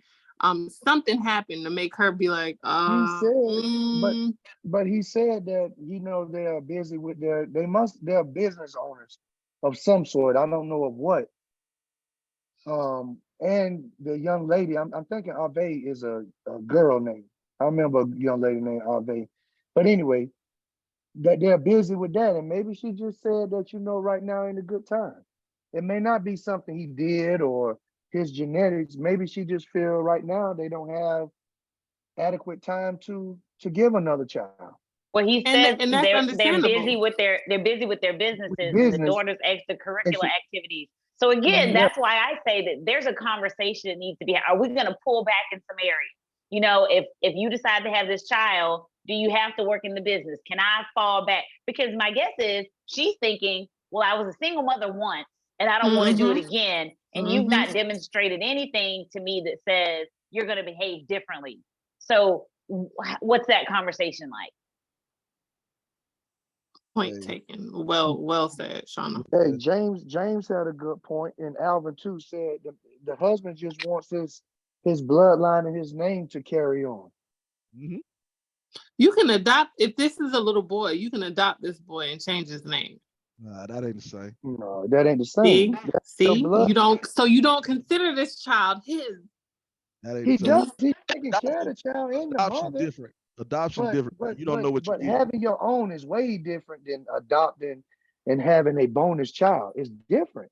[SPEAKER 1] Something happened to make her be like,
[SPEAKER 4] he said, but he said that, they're busy with they're business owners of some sort. I don't know of what. And the young lady, I'm thinking Ave is a girl name. I remember a young lady named Ave. But anyway, that they're busy with that. And maybe she just said that, right now ain't a good time. It may not be something he did or his genetics. Maybe she just feel right now they don't have adequate time to give another child.
[SPEAKER 5] Well, he
[SPEAKER 1] And
[SPEAKER 5] says
[SPEAKER 1] that's
[SPEAKER 5] they're busy
[SPEAKER 1] understandable.
[SPEAKER 5] with their
[SPEAKER 4] With
[SPEAKER 5] businesses and the
[SPEAKER 4] business.
[SPEAKER 5] daughter's
[SPEAKER 4] And
[SPEAKER 5] extracurricular
[SPEAKER 4] she,
[SPEAKER 5] activities. So again,
[SPEAKER 1] Mhm.
[SPEAKER 5] that's why I say that there's a conversation that needs to be. Are we going to pull back in some areas? If you decide to have this child, do you have to work in the business? Can I fall back? Because my guess is she's thinking, well, I was a single mother once, and I don't want to do it again. And you've not demonstrated anything to me that says you're going to behave differently. So what's that conversation like?
[SPEAKER 1] Point taken. Well said, Shauna.
[SPEAKER 4] hey, James had a good point, and Alvin too said the husband just wants his bloodline and his name to carry on.
[SPEAKER 2] Mhm.
[SPEAKER 1] You can adopt, if this is a little boy, you can adopt this boy and change his name.
[SPEAKER 2] Nah, that ain't the same.
[SPEAKER 4] No, that ain't the same.
[SPEAKER 1] See, you don't consider this child his.
[SPEAKER 2] That ain't
[SPEAKER 4] He
[SPEAKER 2] the same.
[SPEAKER 4] does. He's taking care of the child and the
[SPEAKER 2] Adoption
[SPEAKER 4] mother.
[SPEAKER 2] different. Adoption
[SPEAKER 4] But
[SPEAKER 2] different.
[SPEAKER 4] but
[SPEAKER 2] You don't
[SPEAKER 4] but
[SPEAKER 2] know what you
[SPEAKER 4] but
[SPEAKER 2] get.
[SPEAKER 4] having your own is way different than adopting and having a bonus child. It's different.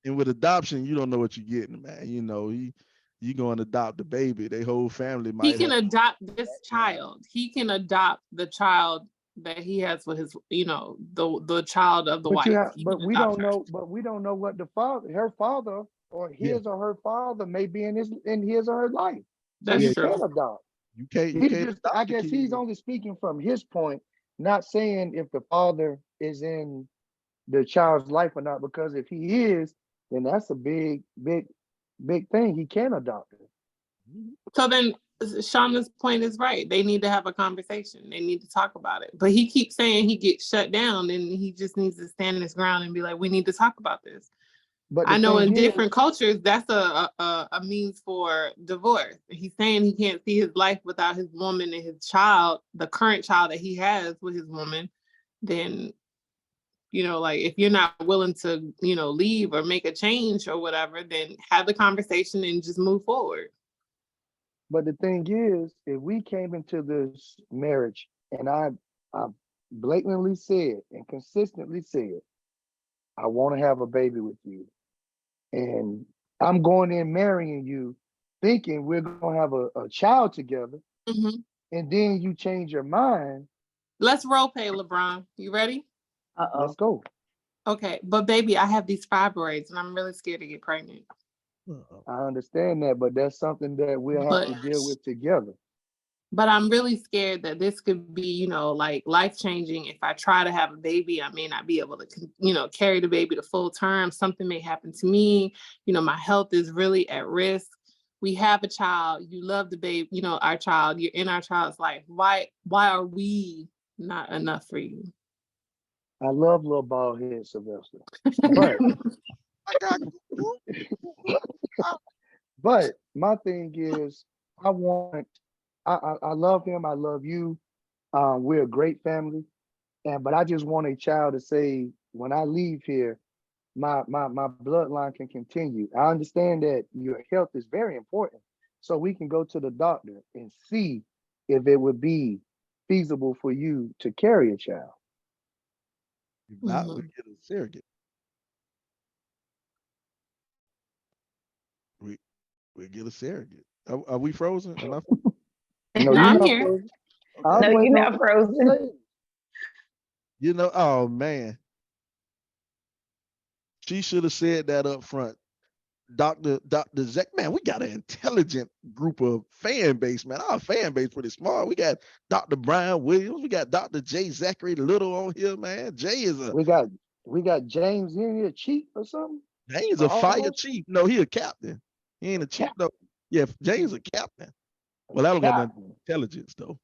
[SPEAKER 2] And with adoption, you don't know what you're getting, man. You go and adopt the baby. Their whole family
[SPEAKER 1] He
[SPEAKER 2] might
[SPEAKER 1] can
[SPEAKER 2] have.
[SPEAKER 1] adopt this child. He can adopt the child that he has with his, the child of the
[SPEAKER 4] But
[SPEAKER 1] wife.
[SPEAKER 4] we don't know. But we don't know what her father, or
[SPEAKER 2] Yeah.
[SPEAKER 4] his or her father may be in his or her life. So
[SPEAKER 1] That's
[SPEAKER 4] you
[SPEAKER 1] true.
[SPEAKER 4] can't adopt.
[SPEAKER 2] You can't
[SPEAKER 4] I
[SPEAKER 2] adopt the
[SPEAKER 4] guess he's
[SPEAKER 2] kid.
[SPEAKER 4] only speaking from his point, not saying if the father is in the child's life or not. Because if he is, then that's a big thing. He can adopt it.
[SPEAKER 1] So then Shauna's point is right. They need to have a conversation. They need to talk about it. But he keeps saying he gets shut down, and he just needs to stand his ground and be like, we need to talk about this.
[SPEAKER 4] But
[SPEAKER 1] I know in different cultures, that's a means for divorce. He's saying he can't see his life without his woman and his child, the current child that he has with his woman. Then, like if you're not willing to, leave or make a change or whatever, then have the conversation and just move forward.
[SPEAKER 4] But the thing is, if we came into this marriage and I blatantly said and consistently said, I want to have a baby with you, and I'm going in marrying you, thinking we're going to have a child together, and then you change your mind.
[SPEAKER 1] Let's role play, LeBron. You ready?
[SPEAKER 4] Let's go.
[SPEAKER 1] Okay, but baby, I have these fibroids and I'm really scared to get pregnant.
[SPEAKER 4] I understand that, but that's something that we'll have to deal with together.
[SPEAKER 1] But I'm really scared that this could be, like life-changing. If I try to have a baby, I may not be able to, carry the baby to full term. Something may happen to me. My health is really at risk. We have a child. You love the baby, our child. You're in our child's life. Why are we not enough for you?
[SPEAKER 4] I love little bald head Sylvester. But but my thing is, I love him. I love you. We're a great family. But I just want a child to say, when I leave here, my bloodline can continue. I understand that your health is very important. So we can go to the doctor and see if it would be feasible for you to carry a child.
[SPEAKER 2] If not, we get a surrogate. We get a surrogate. Are we frozen? Enough?
[SPEAKER 4] No,
[SPEAKER 1] I'm here.
[SPEAKER 4] frozen.
[SPEAKER 5] Okay. No, you're not frozen.
[SPEAKER 2] Oh man. She should have said that up front. Dr. Zach, man, we got an intelligent group of fan base, man. Our fan base pretty smart. We got Dr. Brian Williams. We got Dr. J. Zachary Little on here, man. Jay is
[SPEAKER 4] we got James in here, chief or something.
[SPEAKER 2] James a fire chief. No, he a captain. He ain't a chief though. Yeah, James a captain. Well, I don't got nothing intelligence though.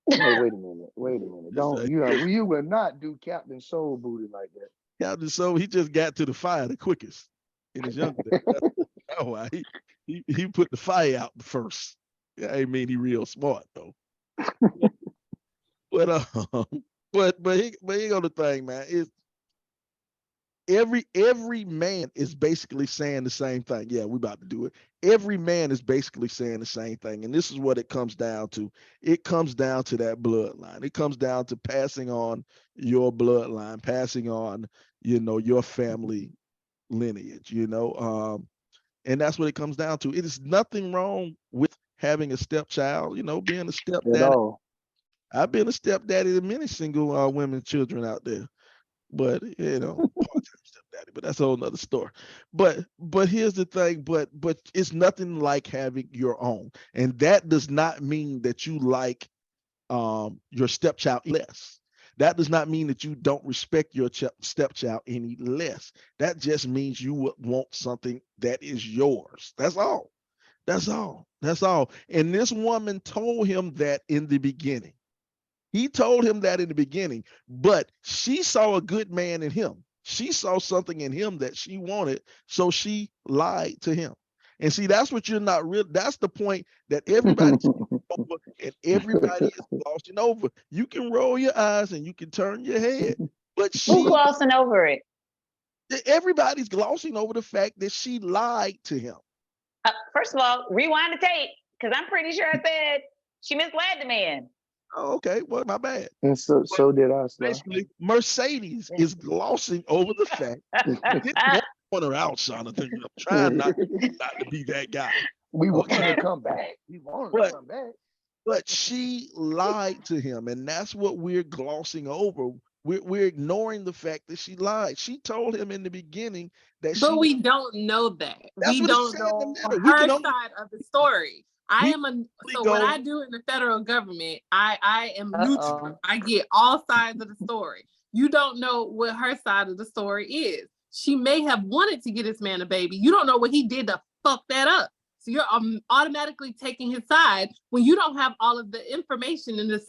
[SPEAKER 4] Hey, wait a minute. Don't you will not do Captain Soul Booty like that.
[SPEAKER 2] Captain Soul, he just got to the fire the quickest in his young days. That's why he put the fire out first. Yeah, I mean he real smart though. But here go the thing, man. every man is basically saying the same thing. Yeah, we about to do it. Every man is basically saying the same thing. And this is what it comes down to. It comes down to that bloodline. It comes down to passing on your bloodline, passing on, your family lineage, and that's what it comes down to. It is nothing wrong with having a stepchild, being a
[SPEAKER 4] At
[SPEAKER 2] stepdaddy.
[SPEAKER 4] all.
[SPEAKER 2] I've been a stepdaddy to many single women, children out there. But part-time stepdaddy, but that's a whole nother story. But here's the thing, but it's nothing like having your own. And that does not mean that you like your stepchild less. That does not mean that you don't respect your stepchild any less. That just means you would want something that is yours. That's all. That's all. That's all. And this woman told him that in the beginning. He told him that in the beginning, but she saw a good man in him. She saw something in him that she wanted, so she lied to him. And see, that's what you're not real. That's the point that everybody's over and everybody is glossing over. You can roll your eyes and you can turn your head, but
[SPEAKER 5] Who glossing over it?
[SPEAKER 2] everybody's glossing over the fact that she lied to him.
[SPEAKER 5] First of all, rewind the tape, because I'm pretty sure I said she misled the man.
[SPEAKER 2] Oh, okay, well, my bad.
[SPEAKER 4] And so did I.
[SPEAKER 2] Basically, Mercedes is glossing over the fact that want her out, Jonathan. I'm trying not to be that guy.
[SPEAKER 4] We want her to come back. We want her to come back.
[SPEAKER 2] But she lied to him, and that's what we're glossing over. We're ignoring the fact that she lied. She told him in the beginning that
[SPEAKER 1] But we don't know that.
[SPEAKER 2] That's
[SPEAKER 1] we
[SPEAKER 2] what
[SPEAKER 1] don't know her side of the story. What I do in the federal government, I am neutral. I get all sides of the story. You don't know what her side of the story is. She may have wanted to get this man a baby. You don't know what he did to fuck that up. So you're automatically taking his side when you don't have all of the information and the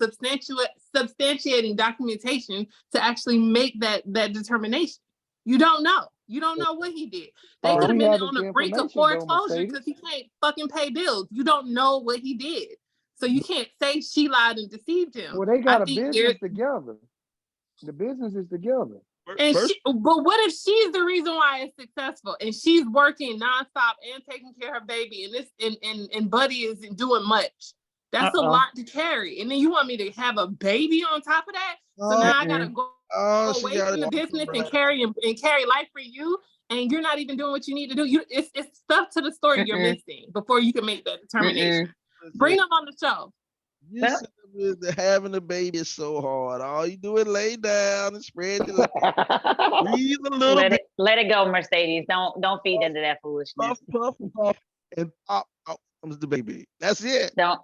[SPEAKER 1] substantiating documentation to actually make that determination. You don't know. You don't know what he did. They could have been on the brink of foreclosure because he can't fucking pay bills. You don't know what he did. So you can't say she lied and deceived him.
[SPEAKER 4] Well, they got a business together. The business is together.
[SPEAKER 1] But what if she's the reason why it's successful and she's working nonstop and taking care of her baby and Buddy isn't doing much? That's a lot to carry. And then you want me to have a baby on top of that? So now I gotta go away from the business and carry life for you, and you're not even doing what you need to do. It's stuff to the story you're missing before you can make that determination. Bring them on the show.
[SPEAKER 2] You said having a baby is so hard. All you do is lay down and spread your legs. Breathe a little bit.
[SPEAKER 5] Let it go, Mercedes. Don't feed into that foolishness.
[SPEAKER 2] Puff, and pop out comes the baby. That's it.
[SPEAKER 5] Don't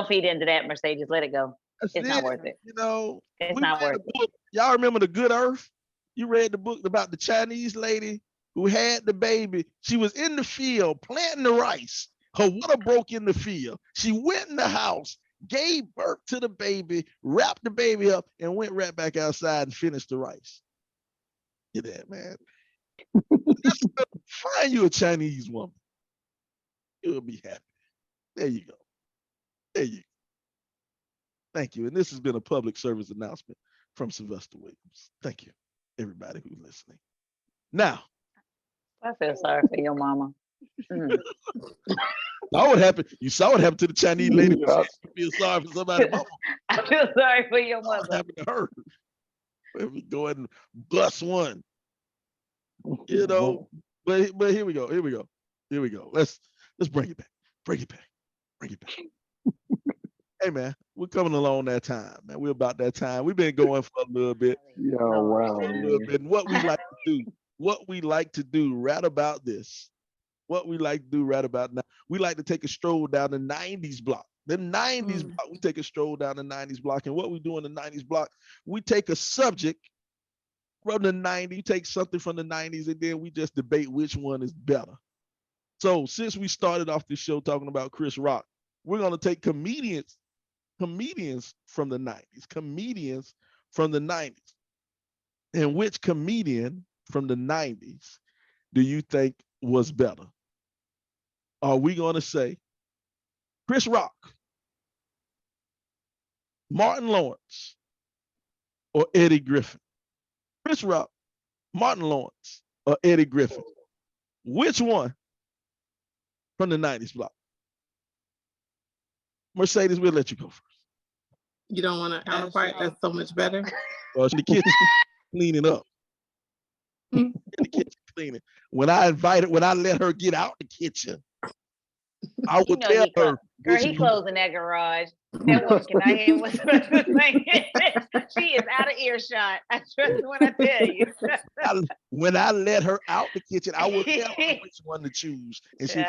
[SPEAKER 5] feed into that, Mercedes. Let it go. It's not worth it. It's not worth it.
[SPEAKER 2] Y'all remember The Good Earth? You read the book about the Chinese lady who had the baby. She was in the field planting the rice. Her water broke in the field. She went in the house, gave birth to the baby, wrapped the baby up, and went right back outside and finished the rice. Get that, man. Find you a Chinese woman. You'll be happy. There you go. There you go. Thank you. And this has been a public service announcement from Sylvester Williams. Thank you, everybody who's listening. Now,
[SPEAKER 5] I feel sorry for your mama.
[SPEAKER 2] What happened? You saw what happened to the Chinese lady. You feel sorry for somebody's mama.
[SPEAKER 5] I feel sorry for your mother.
[SPEAKER 2] What happened to her? Let me go ahead and bust one. But here we go. Let's bring it back. Bring it back. Hey man, we're coming along that time, man. We're about that time. We've been going for a little bit.
[SPEAKER 4] Yeah, wow.
[SPEAKER 2] And what we like to do right about this. What we like to do right about now. We like to take a stroll down the 90s block. The 90s block. We take a stroll down the 90s block. And what we do in the 90s block, we take a subject from the 90s, take something from the 90s, and then we just debate which one is better. So since we started off this show talking about Chris Rock, we're going to take comedians from the 90s. And which comedian from the 90s do you think was better? Are we going to say Chris Rock, Martin Lawrence, or Eddie Griffin? Chris Rock, Martin Lawrence or Eddie Griffin? Which one from the 90s block? Mercedes, we'll let you go first.
[SPEAKER 1] You don't want to add a part that's so much better?
[SPEAKER 2] Well, in the kitchen cleaning up. In the kitchen cleaning. When I let her get out the kitchen, I would tell her.
[SPEAKER 5] Girl, he closing that garage. That woman cannot hear what's saying. She is out of earshot. I trust when I tell you.
[SPEAKER 2] When I let her out the kitchen, I will tell her which one to choose. And she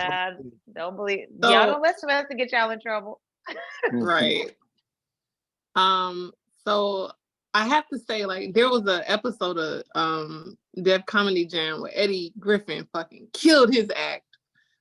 [SPEAKER 5] don't believe. Y'all don't listen to us to get y'all in trouble.
[SPEAKER 1] Right. So I have to say, like, there was an episode of Def Comedy Jam where Eddie Griffin fucking killed his act.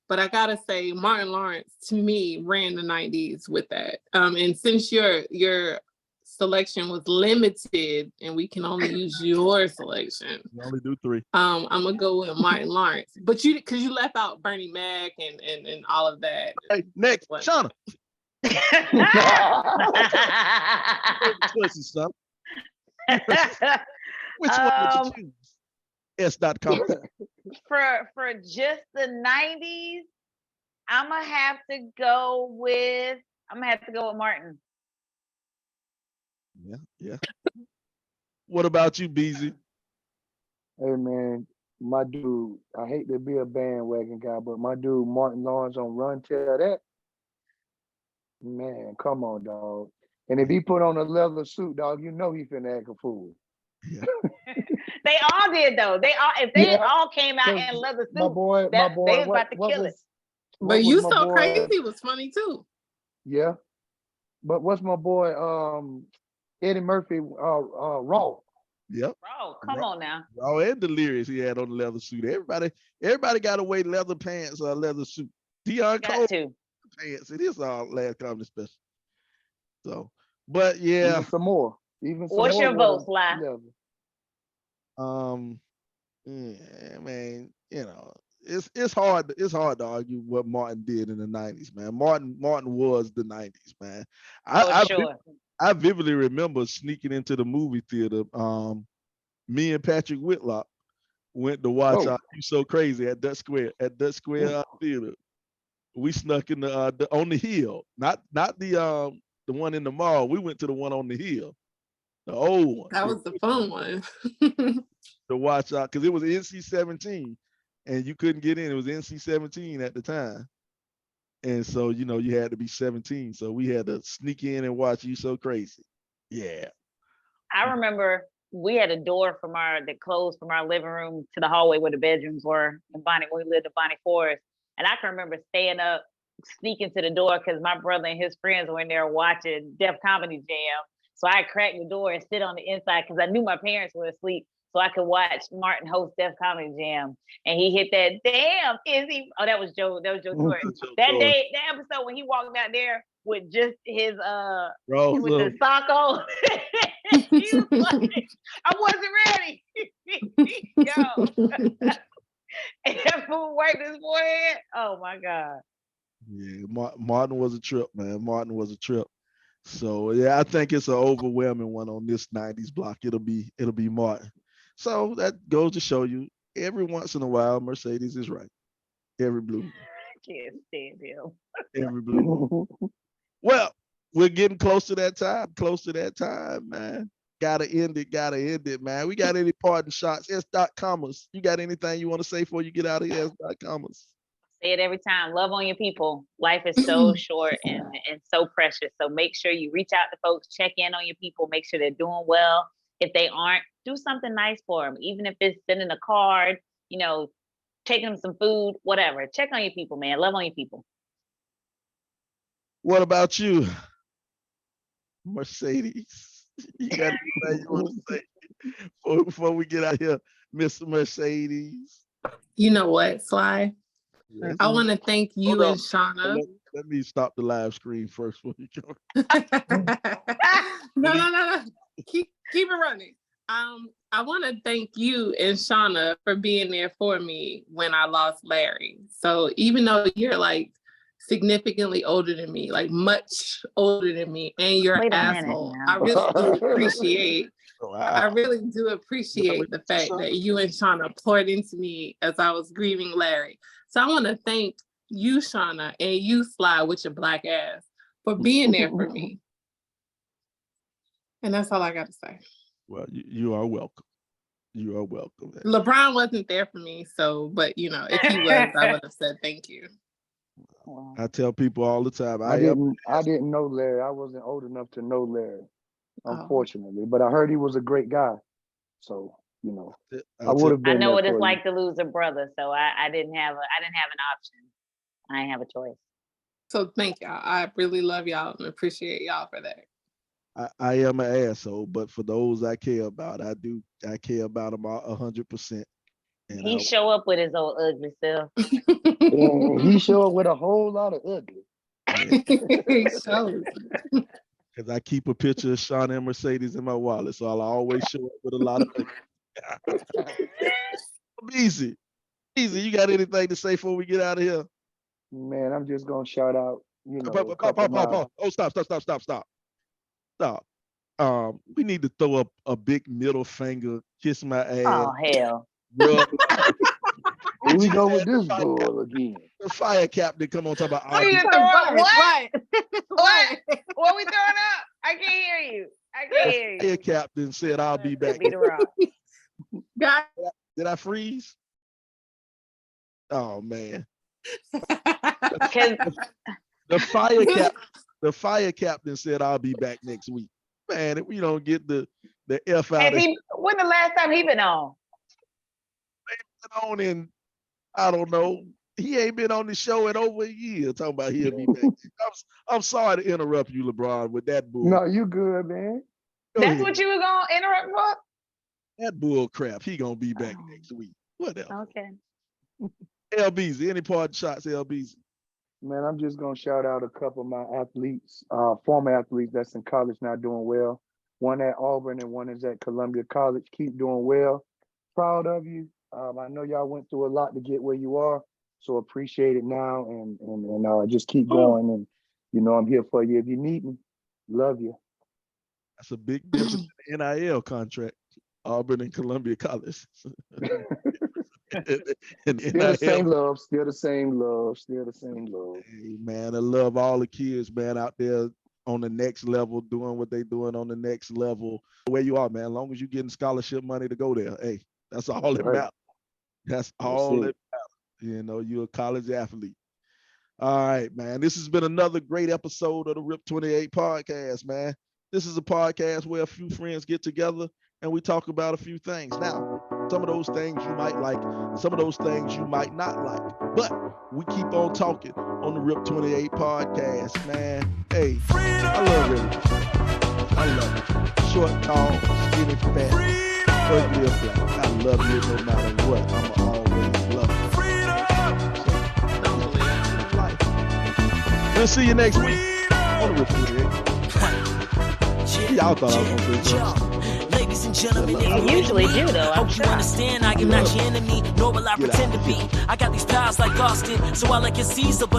[SPEAKER 1] But I gotta say, Martin Lawrence to me ran the 90s with that. And since your selection was limited and we can only use your selection,
[SPEAKER 2] we only do 3.
[SPEAKER 1] I'm gonna go with Martin Lawrence. But because you left out Bernie Mac and all of that.
[SPEAKER 2] Hey, next, Shauna. Choices, son. Which one would you choose? S.com.
[SPEAKER 5] For just the 90s, I'm gonna have to go with Martin.
[SPEAKER 2] Yeah. What about you, BZ?
[SPEAKER 4] Hey man, my dude, I hate to be a bandwagon guy, but my dude Martin Lawrence on Run Tell That. Man, come on, dog. And if he put on a leather suit, dog, you know he finna act a fool.
[SPEAKER 2] Yeah.
[SPEAKER 5] They all did though. If they all came out in leather suits,
[SPEAKER 4] my boy,
[SPEAKER 5] they was about to kill it.
[SPEAKER 1] But You So Crazy was funny too.
[SPEAKER 4] Yeah. But what's my boy Eddie Murphy Raw?
[SPEAKER 2] Yep.
[SPEAKER 5] Raw, come on now.
[SPEAKER 2] Raw and Delirious he had on the leather suit. Everybody got to wear leather pants or leather suit. Dion Cole pants. It is our last comedy special. So, but yeah.
[SPEAKER 4] Even some more.
[SPEAKER 5] What's your vote, Sly?
[SPEAKER 2] Yeah, man, you know, it's hard to argue what Martin did in the 90s, man. Martin was the 90s, man. I vividly remember sneaking into the movie theater. Me and Patrick Whitlock went to watch You So Crazy at Dutch Square Theater. We snuck in the on the hill, not the one in the mall. We went to the one on the hill, the old one.
[SPEAKER 1] That was the fun one.
[SPEAKER 2] To watch out because it was NC-17 and you couldn't get in. It was NC-17 at the time. And so, you know, you had to be 17. So we had to sneak in and watch You So Crazy. Yeah.
[SPEAKER 5] I remember we had a door that closed from our living room to the hallway where the bedrooms were when we lived in Bonnie Forest. And I can remember staying up, sneaking to the door because my brother and his friends were in there watching Def Comedy Jam. So I cracked the door and sit on the inside because I knew my parents were asleep. So I could watch Martin host Def Comedy Jam. And he hit that, damn, is he? Oh, that was Joe Torre. That episode when he walked out there with just his with the sock on. He was like, I wasn't ready. Yo. And that fool wiped his forehead. Oh my God.
[SPEAKER 2] Yeah, Martin was a trip, man. Martin was a trip. So yeah, I think it's an overwhelming one on this 90s block. It'll be Martin. So that goes to show you every once in a while, Mercedes is right. Every blue.
[SPEAKER 5] Can't stand him.
[SPEAKER 2] Every blue. Well, we're getting close to that time, man. Gotta end it, man. We got any parting shots? S.commas. You got anything you want to say before you get out of here? S.commas.
[SPEAKER 5] Say it every time. Love on your people. Life is so short and so precious. So make sure you reach out to folks, check in on your people, make sure they're doing well. If they aren't, do something nice for them. Even if it's sending a card, you know, taking them some food, whatever. Check on your people, man. Love on your people.
[SPEAKER 2] What about you, Mercedes? You got anything you want to say before we get out here, Mr. Mercedes?
[SPEAKER 1] You know what, Sly? Yes. I want to thank you and Shauna.
[SPEAKER 2] Let me stop the live screen first before you go.
[SPEAKER 1] No. Keep it running. I want to thank you and Shauna for being there for me when I lost Larry. So even though you're like significantly older than me, like much older than me, and you're an asshole. I really do appreciate. I really do appreciate the fact that you and Shauna poured into me as I was grieving Larry. So I want to thank you, Shauna, and you, Sly, with your black ass, for being there for me. And that's all I got to say.
[SPEAKER 2] Well, you are welcome. You are welcome. Man.
[SPEAKER 1] LeBron wasn't there for me, so, but you know, if he was, I would have said thank you.
[SPEAKER 2] I tell people all the time.
[SPEAKER 4] I didn't know Larry. I wasn't old enough to know Larry, unfortunately. But I heard he was a great guy. So, you know, I would have been.
[SPEAKER 5] I know what it's like to lose a brother, so I didn't have an option. I didn't have a choice.
[SPEAKER 1] So thank y'all. I really love y'all and appreciate y'all for that.
[SPEAKER 2] I am an asshole, but for those I care about, I care about them 100%.
[SPEAKER 5] He show up with his old ugly self.
[SPEAKER 4] And he show up with a whole lot of ugly.
[SPEAKER 1] He shows.
[SPEAKER 2] Because I keep a picture of Shauna and Mercedes in my wallet, so I'll always show up with a lot of ugly. Easy. You got anything to say before we get out of here?
[SPEAKER 4] Man, I'm just gonna shout out, you know.
[SPEAKER 2] Pause. Oh, stop. We need to throw up a big middle finger, kiss my ass.
[SPEAKER 5] Oh hell.
[SPEAKER 4] Here we go with this bull again.
[SPEAKER 2] The fire captain come on top of
[SPEAKER 5] What are you throwing up? What? What? What we throwing up? I can't hear you.
[SPEAKER 2] The fire captain said I'll be back. Did I freeze? Oh man. The fire captain said I'll be back next week. Man, if we don't get the F out of here.
[SPEAKER 5] When the last time he been on?
[SPEAKER 2] On in, I don't know. He ain't been on the show in over a year. Talking about he'll be back. I'm sorry to interrupt you, LeBron, with that bull.
[SPEAKER 4] No, you good, man.
[SPEAKER 5] That's what you were gonna interrupt for?
[SPEAKER 2] That bull crap. He gonna be back next week. Whatever.
[SPEAKER 5] Okay.
[SPEAKER 2] LBZ, any part shots, LBZ?
[SPEAKER 4] Man, I'm just gonna shout out a couple of my athletes, former athletes that's in college now doing well. One at Auburn and one is at Columbia College. Keep doing well. Proud of you. I know y'all went through a lot to get where you are, so appreciate it now and just keep going. And you know I'm here for you if you need me. Love you.
[SPEAKER 2] That's a big difference in the NIL contract. Auburn and Columbia College.
[SPEAKER 4] Still the same love.
[SPEAKER 2] Hey man, I love all the kids, man, out there on the next level, doing what they doing on the next level. Where you are, man, as long as you're getting scholarship money to go there, hey, that's all that matters. That's all that matters. You know, you're a college athlete. All right, man. This has been another great episode of the RIP 28 podcast, man. This is a podcast where a few friends get together and we talk about a few things. Now, some of those things you might like, some of those things you might not like. But we keep on talking on the RIP 28 podcast, man. Hey, I love it. I love it. Short, tall, skinny, fat. Ugly or black. I love you no matter what. I'ma always love you. We'll see you next week on the RIP 28. Y'all thought I was gonna do something.
[SPEAKER 3] Ladies and gentlemen,
[SPEAKER 5] you usually do though.
[SPEAKER 3] Hope you understand I am not your enemy, nor will I pretend to be. I got these powers like Austin, so I like your Caesar, but